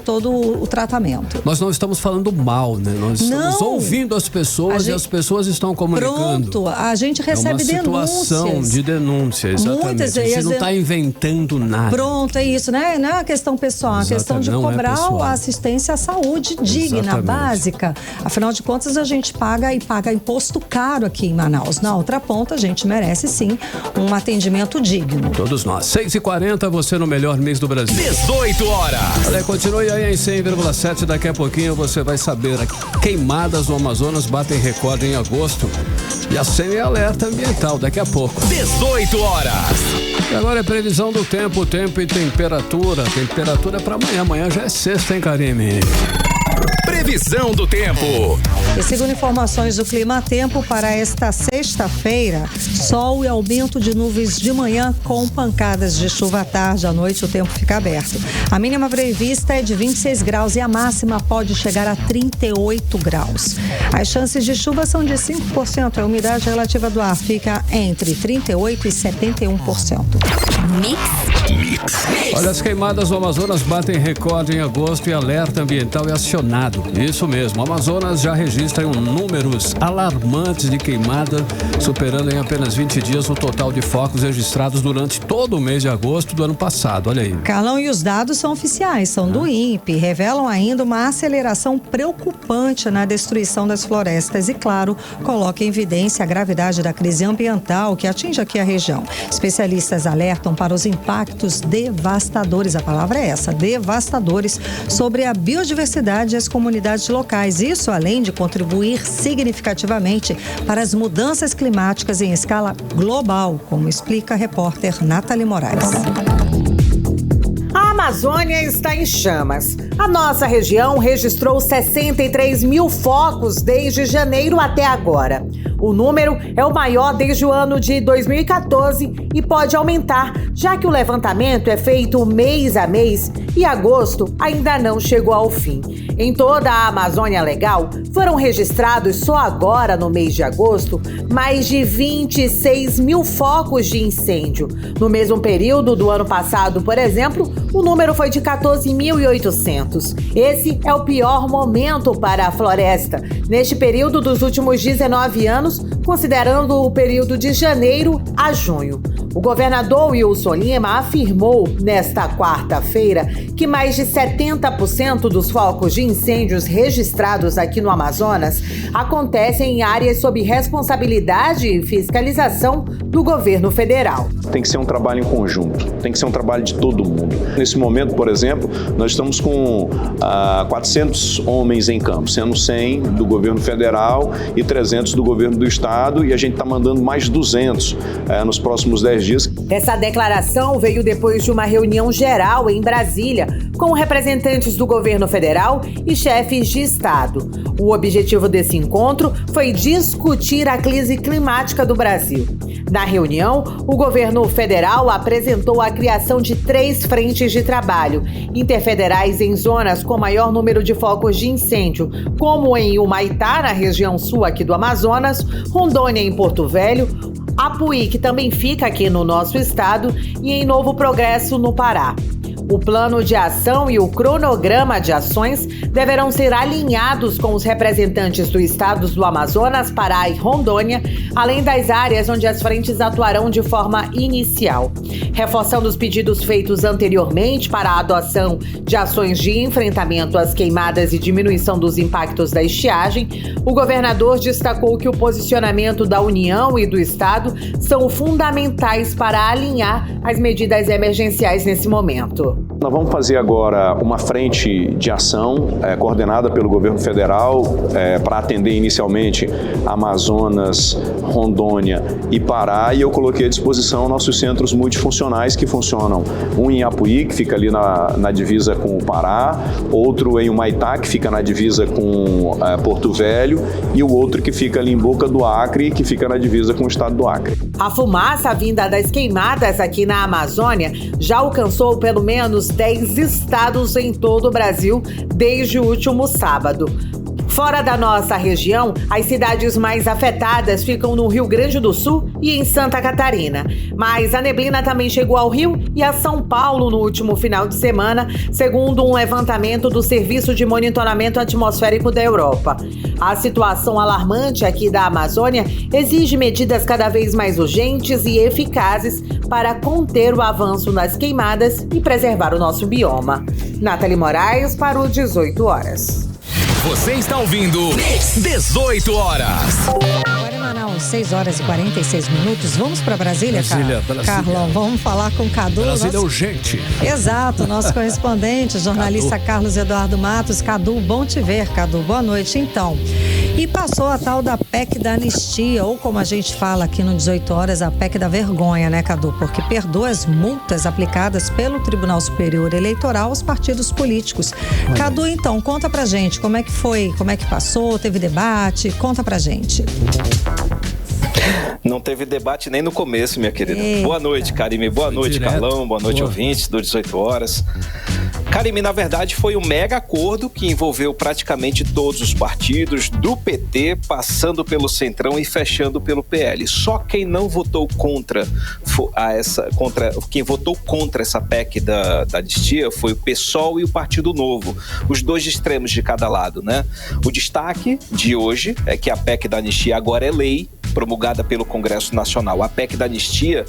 todo o tratamento. Nós não estamos falando mal, né? Nós estamos ouvindo as pessoas e as pessoas estão comunicando. Pronto, a gente recebe denúncias. É uma situação de denúncia, exatamente. Muitas vezes, a gente não está inventando nada. Pronto, é isso, né? Não é uma questão pessoal, é uma questão de cobrar a assistência à saúde digna, básica. Afinal de contas, a gente paga imposto caro aqui em Manaus. Na outra ponta, a gente merece sim um atendimento digno. Todos nós. 6h40, você no melhor mês do Brasil. 18 horas. Olha, continue aí em 100,7. Daqui a pouquinho você vai saber. Queimadas no Amazonas batem recorde em agosto. E a semi-alerta ambiental daqui a pouco. 18 horas. E agora é previsão do tempo e temperatura. Temperatura para amanhã. Amanhã já é sexta, hein, Karime? Previsão do tempo. E segundo informações do Clima Tempo, para esta sexta-feira, sol e aumento de nuvens de manhã com pancadas de chuva à tarde. À noite o tempo fica aberto. A mínima prevista é de 26 graus e a máxima pode chegar a 38 graus. As chances de chuva são de 5%. A umidade relativa do ar fica entre 38% e 71%. Olha, as queimadas no Amazonas batem recorde em agosto e alerta ambiental é acionado. Isso mesmo, o Amazonas já registra números alarmantes de queimada, superando em apenas 20 dias o total de focos registrados durante todo o mês de agosto do ano passado. Olha aí. Carlão, e os dados são oficiais, são do INPE, revelam ainda uma aceleração preocupante na destruição das florestas e, claro, coloca em evidência a gravidade da crise ambiental que atinge aqui a região. Especialistas alertam para os impactos devastadores, a palavra é essa, devastadores, sobre a biodiversidade e as comunidades locais. Isso além de contribuir significativamente para as mudanças climáticas em escala global, como explica a repórter Nathalie Moraes. A Amazônia está em chamas. A nossa região registrou 63 mil focos desde janeiro até agora. O número é o maior desde o ano de 2014 e pode aumentar, já que o levantamento é feito mês a mês e agosto ainda não chegou ao fim. Em toda a Amazônia Legal, foram registrados só agora, no mês de agosto, mais de 26 mil focos de incêndio. No mesmo período do ano passado, por exemplo, o número foi de 14.800. Esse é o pior momento para a floresta, neste período dos últimos 19 anos, considerando o período de janeiro a junho. O governador Wilson Lima afirmou nesta quarta-feira que mais de 70% dos focos de incêndios registrados aqui no Amazonas acontecem em áreas sob responsabilidade e fiscalização do governo federal. Tem que ser um trabalho em conjunto, tem que ser um trabalho de todo mundo. Nesse momento, por exemplo, nós estamos com 400 homens em campo, sendo 100 do governo federal e 300 do governo do estado, e a gente está mandando mais 200 nos próximos 10 dias. Essa declaração veio depois de uma reunião geral em Brasília com representantes do governo federal e chefes de estado. O objetivo desse encontro foi discutir a crise climática do Brasil. Na reunião, o governo federal apresentou a criação de 3 frentes de trabalho interfederais em zonas com maior número de focos de incêndio, como em Humaitá, na região sul aqui do Amazonas, Rondônia, em Porto Velho, Apuí, que também fica aqui no nosso estado, e em Novo Progresso, no Pará. O plano de ação e o cronograma de ações deverão ser alinhados com os representantes dos estados do Amazonas, Pará e Rondônia, além das áreas onde as frentes atuarão de forma inicial. Reforçando os pedidos feitos anteriormente para a adoção de ações de enfrentamento às queimadas e diminuição dos impactos da estiagem, o governador destacou que o posicionamento da União e do Estado são fundamentais para alinhar as medidas emergenciais nesse momento. Nós vamos fazer agora uma frente de ação coordenada pelo governo federal para atender inicialmente Amazonas, Rondônia e Pará, e eu coloquei à disposição nossos centros multifuncionais que funcionam, um em Apuí, que fica ali na divisa com o Pará, outro em Humaitá, que fica na divisa com Porto Velho, e o outro que fica ali em Boca do Acre, que fica na divisa com o estado do Acre. A fumaça vinda das queimadas aqui na Amazônia já alcançou pelo menos 10 estados em todo o Brasil desde o último sábado. Fora da nossa região, as cidades mais afetadas ficam no Rio Grande do Sul e em Santa Catarina. Mas a neblina também chegou ao Rio e a São Paulo no último final de semana, segundo um levantamento do Serviço de Monitoramento Atmosférico da Europa. A situação alarmante aqui da Amazônia exige medidas cada vez mais urgentes e eficazes para conter o avanço nas queimadas e preservar o nosso bioma. Nathalie Moraes para o 18 horas. Você está ouvindo 18 horas. Agora Manaus, 6 horas e 46 minutos. Vamos para Brasília, Brasília. Carlão? Vamos falar com o Cadu. Brasília urgente. Exato, nosso correspondente, jornalista Cadu. Carlos Eduardo Matos. Cadu, bom te ver, Cadu. Boa noite, então. E passou a tal da PEC da anistia, ou como a gente fala aqui no 18 horas, a PEC da vergonha, né, Cadu? Porque perdoa as multas aplicadas pelo Tribunal Superior Eleitoral aos partidos políticos. Cadu, então, conta pra gente como é que foi, como é que passou, teve debate, conta pra gente. Não teve debate nem no começo, minha querida. Eita. Boa noite, Karime. Boa noite, Carlão. Boa noite, ouvintes do 18 horas. Karime, na verdade, foi um mega acordo que envolveu praticamente todos os partidos, do PT, passando pelo Centrão e fechando pelo PL. Só quem não votou quem votou contra essa PEC da anistia foi o PSOL e o Partido Novo, os dois extremos de cada lado, né? O destaque de hoje é que a PEC da anistia agora é lei, promulgada pelo Congresso Nacional. A PEC da anistia,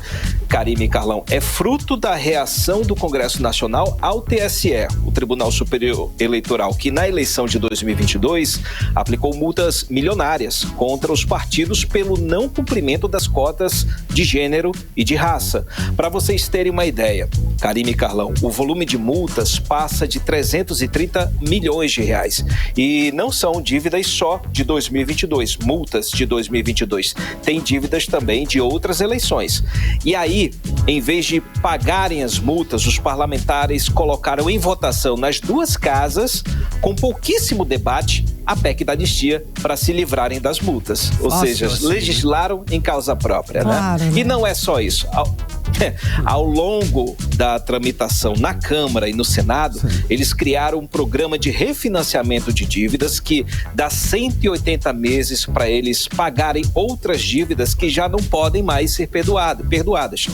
Karime e Carlão, é fruto da reação do Congresso Nacional ao TSE, o Tribunal Superior Eleitoral, que na eleição de 2022 aplicou multas milionárias contra os partidos pelo não cumprimento das cotas de gênero e de raça. Para vocês terem uma ideia, Karime e Carlão, o volume de multas passa de 330 milhões de reais. E não são dívidas só de 2022, multas de 2022. Tem dívidas também de outras eleições. E aí, em vez de pagarem as multas, os parlamentares colocaram em votação nas duas casas, com pouquíssimo debate, a PEC da anistia para se livrarem das multas. Ou seja, legislaram em causa própria, claro, né? E não é só isso. Ao longo da tramitação na Câmara e no Senado, eles criaram um programa de refinanciamento de dívidas que dá 180 meses para eles pagarem outras dívidas que já não podem mais ser perdoadas.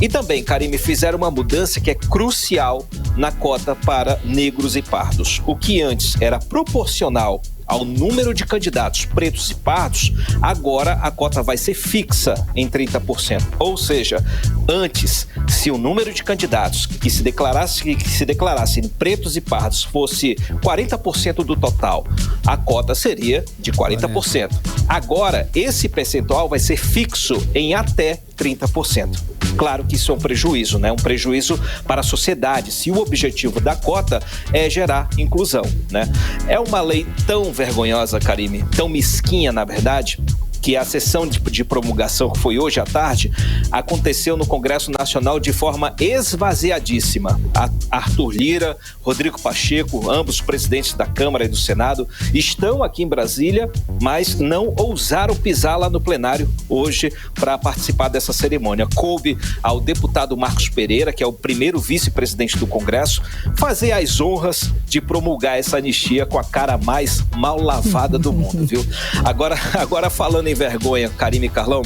E também, Karime, fizeram uma mudança que é crucial na cota para negros e pardos. O que antes era proporcional ao número de candidatos pretos e pardos, agora a cota vai ser fixa em 30%. Ou seja, antes, se o número de candidatos que se declarassem pretos e pardos fosse 40% do total, a cota seria de 40%. Agora, esse percentual vai ser fixo em até 30%. Claro que isso é um prejuízo, né? Um prejuízo para a sociedade, se o objetivo da cota é gerar inclusão, né? É uma lei tão vergonhosa, Karime, tão mesquinha, na verdade, que a sessão de promulgação, que foi hoje à tarde, aconteceu no Congresso Nacional de forma esvaziadíssima. Arthur Lira, Rodrigo Pacheco, ambos presidentes da Câmara e do Senado, estão aqui em Brasília, mas não ousaram pisar lá no plenário hoje para participar dessa cerimônia. Coube ao deputado Marcos Pereira, que é o primeiro vice-presidente do Congresso, fazer as honras de promulgar essa anistia com a cara mais mal lavada do mundo, viu? Agora falando em vergonha, Karime e Carlão,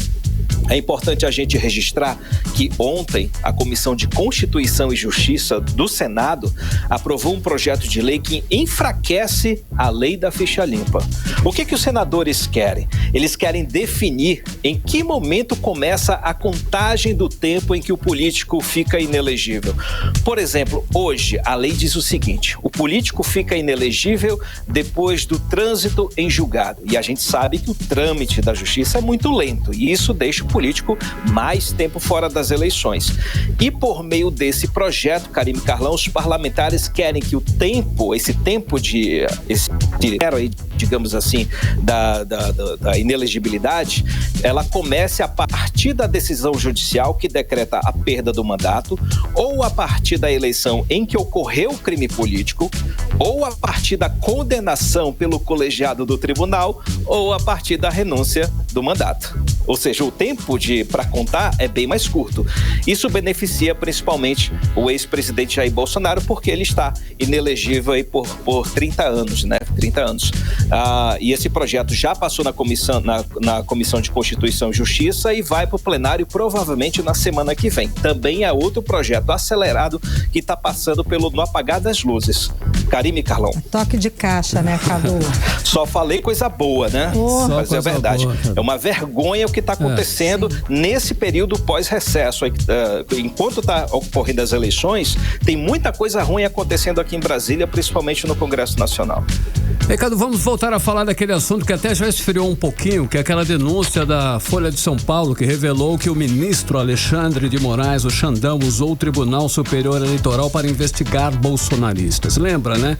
é importante a gente registrar que ontem a Comissão de Constituição e Justiça do Senado aprovou um projeto de lei que enfraquece a lei da ficha limpa. O que os senadores querem? Eles querem definir em que momento começa a contagem do tempo em que o político fica inelegível. Por exemplo, hoje a lei diz o seguinte: o político fica inelegível depois do trânsito em julgado. E a gente sabe que o trâmite da justiça é muito lento e isso deixa o político mais tempo fora das eleições. E por meio desse projeto, Karime e Carlão, os parlamentares querem que esse tempo digamos assim, da inelegibilidade, ela comece a partir da decisão judicial que decreta a perda do mandato, ou a partir da eleição em que ocorreu o crime político, ou a partir da condenação pelo colegiado do tribunal, ou a partir da renúncia do mandato. Ou seja, o tempo para contar é bem mais curto. Isso beneficia principalmente o ex-presidente Jair Bolsonaro, porque ele está inelegível aí por 30 anos, né? 30 anos. E esse projeto já passou na Comissão de Constituição e Justiça e vai para o plenário provavelmente na semana que vem. Também é outro projeto acelerado que está passando no apagar das luzes. Karime e Carlão. Toque de caixa, né, Cadu? Só falei coisa boa, né? Mas é verdade. Boa, é uma vergonha o que está acontecendo nesse período pós-recesso. Enquanto está ocorrendo as eleições, tem muita coisa ruim acontecendo aqui em Brasília, principalmente no Congresso Nacional. Ricardo, vamos voltar a falar daquele assunto que até já esfriou um pouquinho, que é aquela denúncia da Folha de São Paulo, que revelou que o ministro Alexandre de Moraes, o Xandão, usou o Tribunal Superior Eleitoral para investigar bolsonaristas. Lembra, né?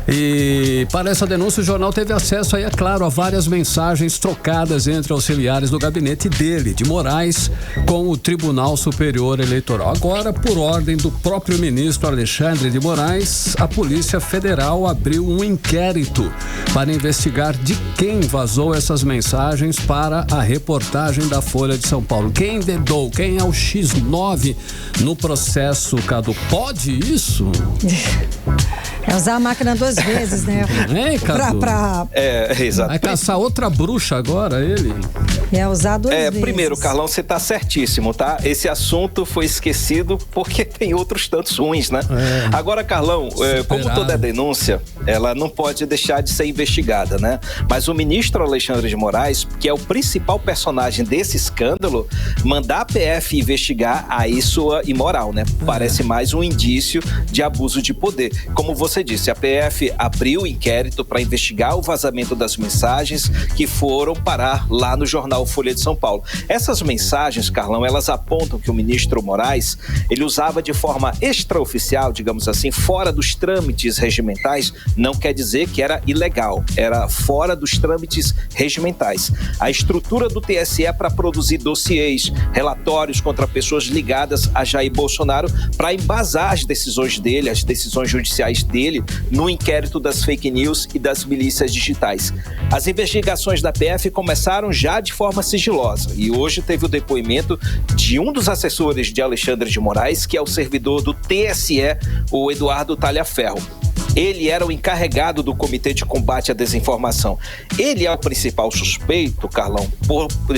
E para essa denúncia o jornal teve acesso aí, é claro, a várias mensagens trocadas entre auxiliares do gabinete dele, de Moraes, com o Tribunal Superior Eleitoral. Agora, por ordem do próprio ministro Alexandre de Moraes, a Polícia Federal abriu um inquérito para investigar de quem vazou essas mensagens para a reportagem da Folha de São Paulo. Quem dedou? Quem é o X9 no processo, Cadu? Pode isso? É usar a máquina 2 vezes, né? É, Cadu? Exato. Vai caçar outra bruxa agora, ele? É usar 2 vezes. Primeiro, Carlão, você tá certíssimo, tá? Esse assunto foi esquecido porque tem outros tantos ruins, né? Agora, Carlão, como toda denúncia, ela não pode deixar de ser investigada, né? Mas o ministro Alexandre de Moraes, que é o principal personagem desse escândalo, mandar a PF investigar, aí soa imoral, né? Parece mais um indício de abuso de poder. Como você disse, a PF abriu o inquérito para investigar o vazamento das mensagens que foram parar lá no jornal Folha de São Paulo. Essas mensagens, Carlão, elas apontam que o ministro Moraes, ele usava de forma extraoficial, digamos assim, fora dos trâmites regimentais, não quer dizer que era ilegal, era fora dos trâmites regimentais. A estrutura do TSE para produzir dossiês, relatórios contra pessoas ligadas a Jair Bolsonaro, para embasar as decisões dele, as decisões judiciais dele, no inquérito das fake news e das milícias digitais. As investigações da PF começaram já de forma sigilosa e hoje teve o depoimento de um dos assessores de Alexandre de Moraes, que é o servidor do TSE, o Eduardo Talhaferro. Ele era o encarregado do Comitê de Combate à Desinformação. Ele é o principal suspeito, Carlão,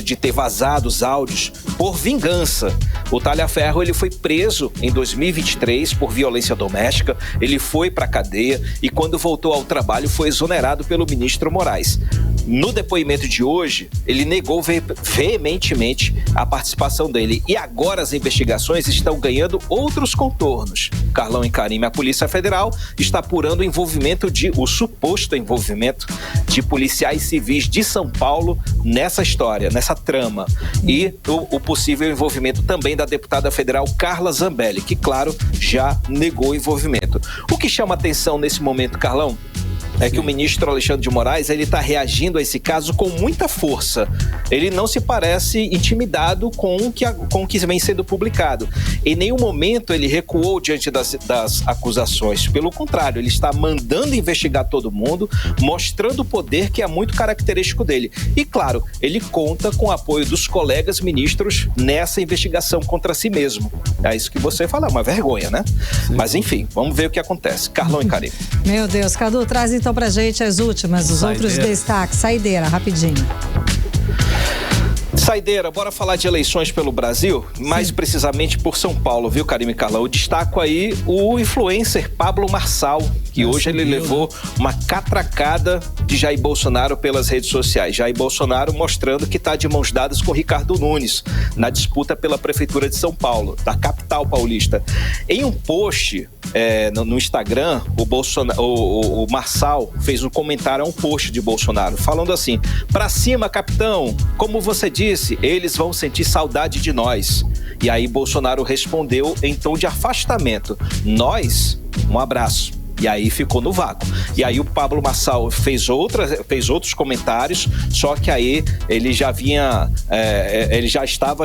de ter vazado os áudios por vingança. O Talhaferro, ele foi preso em 2023 por violência doméstica, ele foi para a cadeia e quando voltou ao trabalho foi exonerado pelo ministro Moraes. No depoimento de hoje, ele negou veementemente a participação dele. E agora as investigações estão ganhando outros contornos. Carlão e Karime, a Polícia Federal está apurando o suposto envolvimento de policiais civis de São Paulo nessa história, nessa trama. E o possível envolvimento também da deputada federal Carla Zambelli, que, claro, já negou o envolvimento. O que chama atenção nesse momento, Carlão, é que o ministro Alexandre de Moraes, ele está reagindo a esse caso com muita força. Ele não se parece intimidado com o que vem sendo publicado. Em nenhum momento ele recuou diante das acusações. Pelo contrário, ele está mandando investigar todo mundo, mostrando o poder que é muito característico dele. E, claro, ele conta com o apoio dos colegas ministros nessa investigação contra si mesmo. É isso que você fala, é uma vergonha, né? Sim. Mas, enfim, vamos ver o que acontece. Carlão e Karime. Meu Deus, Cadu, traz então pra gente as últimas, os outros destaques. Saideira, rapidinho. Saideira, bora falar de eleições pelo Brasil, mais precisamente por São Paulo, viu, Karime e Carlão? Eu destaco aí o influencer Pablo Marçal, que hoje ele levou uma catracada de Jair Bolsonaro pelas redes sociais. Jair Bolsonaro mostrando que está de mãos dadas com Ricardo Nunes na disputa pela Prefeitura de São Paulo, da capital paulista. Em um post no Instagram, o Marçal fez um comentário a um post de Bolsonaro, falando assim: "Pra cima, capitão, como você disse, eles vão sentir saudade de nós." E aí Bolsonaro respondeu em tom de afastamento: "Nós, um abraço." E aí ficou no vácuo. E aí o Pablo Marçal fez outros comentários, só que aí ele já vinha, ele já estava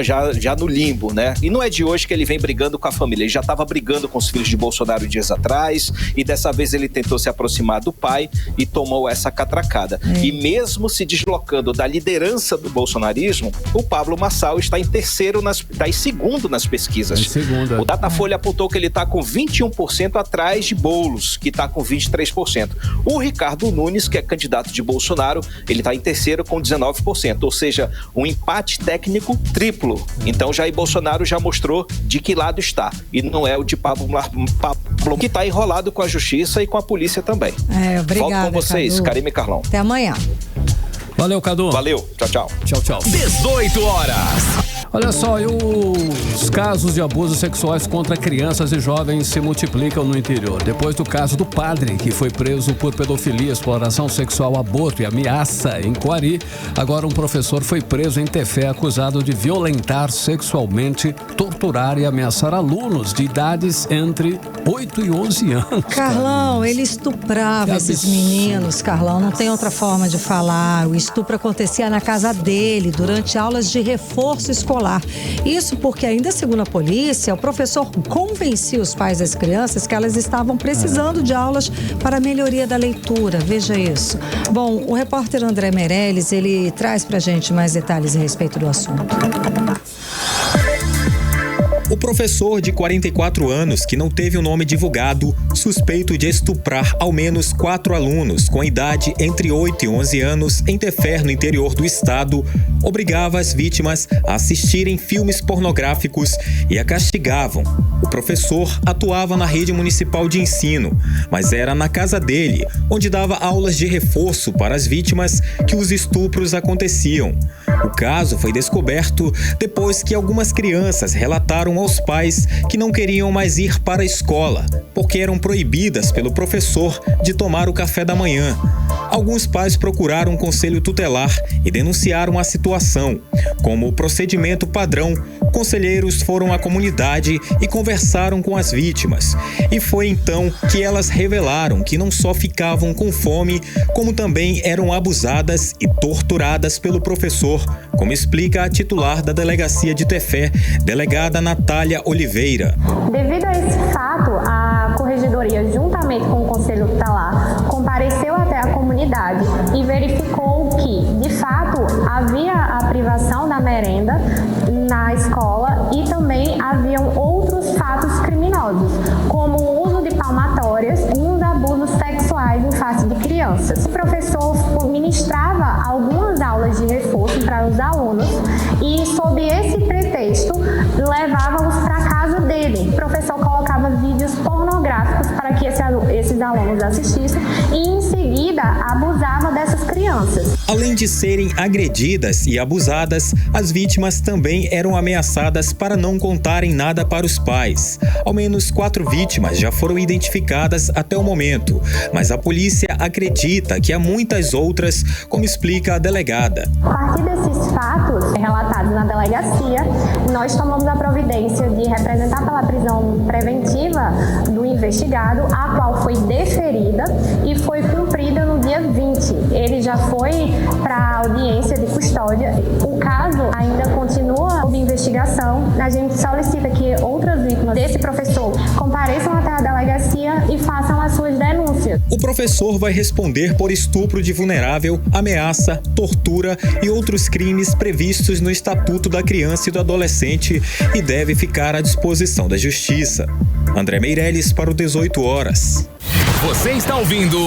no limbo, né? E não é de hoje que ele vem brigando com a família, ele já estava brigando com os filhos de Bolsonaro dias atrás, e dessa vez ele tentou se aproximar do pai e tomou essa catracada. E mesmo se deslocando da liderança do bolsonarismo, o Pablo Marçal está em segundo nas pesquisas. O Datafolha apontou que ele está com 21% atrás de Boulos, que está com 23%. O Ricardo Nunes, que é candidato de Bolsonaro, ele está em terceiro com 19%, ou seja, um empate técnico triplo. Então Jair Bolsonaro já mostrou de que lado está, e não é o de Pablo, que está enrolado com a justiça e com a polícia também. Obrigada, volto com vocês, Cadu. Karime e Carlão. Até amanhã. Valeu, Cadu. Valeu, tchau, tchau. Tchau, tchau. 18 horas. Olha só, e os casos de abusos sexuais contra crianças e jovens se multiplicam no interior. Depois do caso do padre, que foi preso por pedofilia, exploração sexual, aborto e ameaça em Coari, agora um professor foi preso em Tefé acusado de violentar sexualmente, torturar e ameaçar alunos de idades entre 8 e 11 anos. Carlão, ele estuprava esses meninos, Carlão, não tem outra forma de falar. O estupro acontecia na casa dele, durante aulas de reforço escolar. Isso porque, ainda segundo a polícia, o professor convencia os pais das crianças que elas estavam precisando de aulas para a melhoria da leitura. Veja isso. Bom, o repórter André Meirelles, ele traz pra gente mais detalhes a respeito do assunto. O professor de 44 anos, que não teve o nome divulgado, suspeito de estuprar ao menos 4 alunos com idade entre 8 e 11 anos em Tefé, no interior do estado, obrigava as vítimas a assistirem filmes pornográficos e a castigavam. O professor atuava na rede municipal de ensino, mas era na casa dele, onde dava aulas de reforço para as vítimas, que os estupros aconteciam. O caso foi descoberto depois que algumas crianças relataram aos pais que não queriam mais ir para a escola, porque eram proibidas pelo professor de tomar o café da manhã. Alguns pais procuraram um conselho tutelar e denunciaram a situação. Como procedimento padrão, conselheiros foram à comunidade e conversaram com as vítimas. E foi então que elas revelaram que não só ficavam com fome, como também eram abusadas e torturadas pelo professor, como explica a titular da delegacia de Tefé, delegada Natália Oliveira. Devido a esse fato, a corregedoria, juntamente com o conselho tutelar, compareceu até a comunidade e verificou que, de fato, havia a privação da merenda na escola e também haviam outros fatos criminosos, como o uso de palmatórias e os abusos sexuais em face de crianças. O professor ministrava algumas aulas de reforço para os alunos e, sob esse pretexto, levava-os para casa dele. O professor colocava vídeos pornográficos para que esses alunos assistissem e, em seguida, abusava dessas crianças. Além de serem agredidas e abusadas, as vítimas também eram ameaçadas para não contarem nada para os pais. Ao menos 4 vítimas já foram identificadas até o momento, mas a polícia acredita que há muitas outras, como explica a delegada. A partir desses fatos relatados na delegacia, nós tomamos a providência de representar pela prisão preventiva do investigado, a qual foi deferida e foi cumprida no dia 20. Ele já foi para a audiência de custódia. O caso ainda continua sob investigação. A gente solicita que outras vítimas desse professor compareçam até a delegacia e façam as suas denúncias. O professor vai responder por estupro de vulnerável, ameaça, tortura e outros crimes previstos no Estatuto da Criança e do Adolescente e deve ficar à disposição da Justiça. André Meirelles para o 18 horas. Você está ouvindo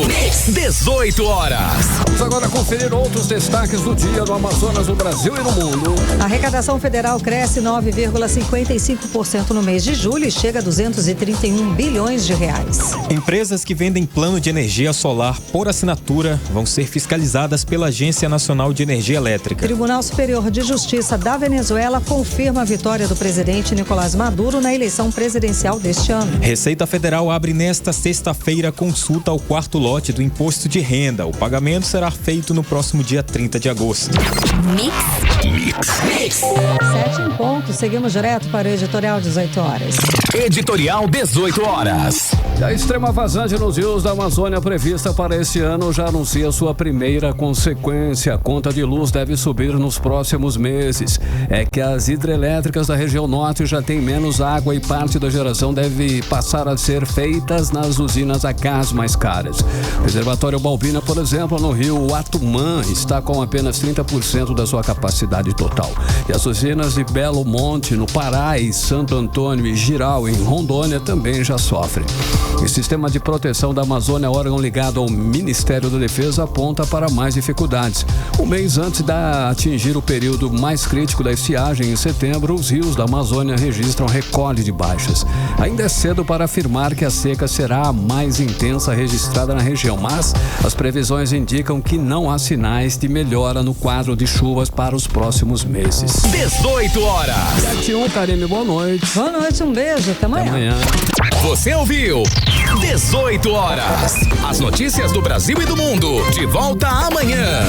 18 horas. Vamos agora conferir outros destaques do dia no Amazonas, no Brasil e no mundo. A arrecadação federal cresce 9,55% no mês de julho e chega a 231 bilhões de reais. Empresas que vendem plano de energia solar por assinatura vão ser fiscalizadas pela Agência Nacional de Energia Elétrica. O Tribunal Superior de Justiça da Venezuela confirma a vitória do presidente Nicolás Maduro na eleição presidencial deste ano. Receita Federal abre nesta sexta-feira consulta ao 4º lote do imposto de renda. O pagamento será feito no próximo dia 30 de agosto. Mix. 7 em ponto. Seguimos direto para o editorial 18 horas. Editorial 18 horas. A extrema vazante nos rios da Amazônia prevista para esse ano já anuncia sua primeira consequência. A conta de luz deve subir nos próximos meses. É que as hidrelétricas da região norte já têm menos água e parte da geração deve passar a ser feitas nas usinas a gás mais caras. O reservatório Balbina, por exemplo, no rio Atumã, está com apenas 30% da sua capacidade total. E as usinas de Belo Monte, no Pará, e Santo Antônio e Giral, em Rondônia, também já sofrem. O Sistema de Proteção da Amazônia, órgão ligado ao Ministério da Defesa, aponta para mais dificuldades. Um mês antes de atingir o período mais crítico da estiagem, em setembro, os rios da Amazônia registram recorde de baixas. Ainda é cedo para afirmar que a seca será a mais intensa registrada na região, mas as previsões indicam que não há sinais de melhora no quadro de chuvas para os próximos próximos meses. 18 horas. 7h01, Karine, boa noite. Boa noite, um beijo, até amanhã. Até amanhã. Você ouviu 18 horas. As notícias do Brasil e do mundo. De volta amanhã.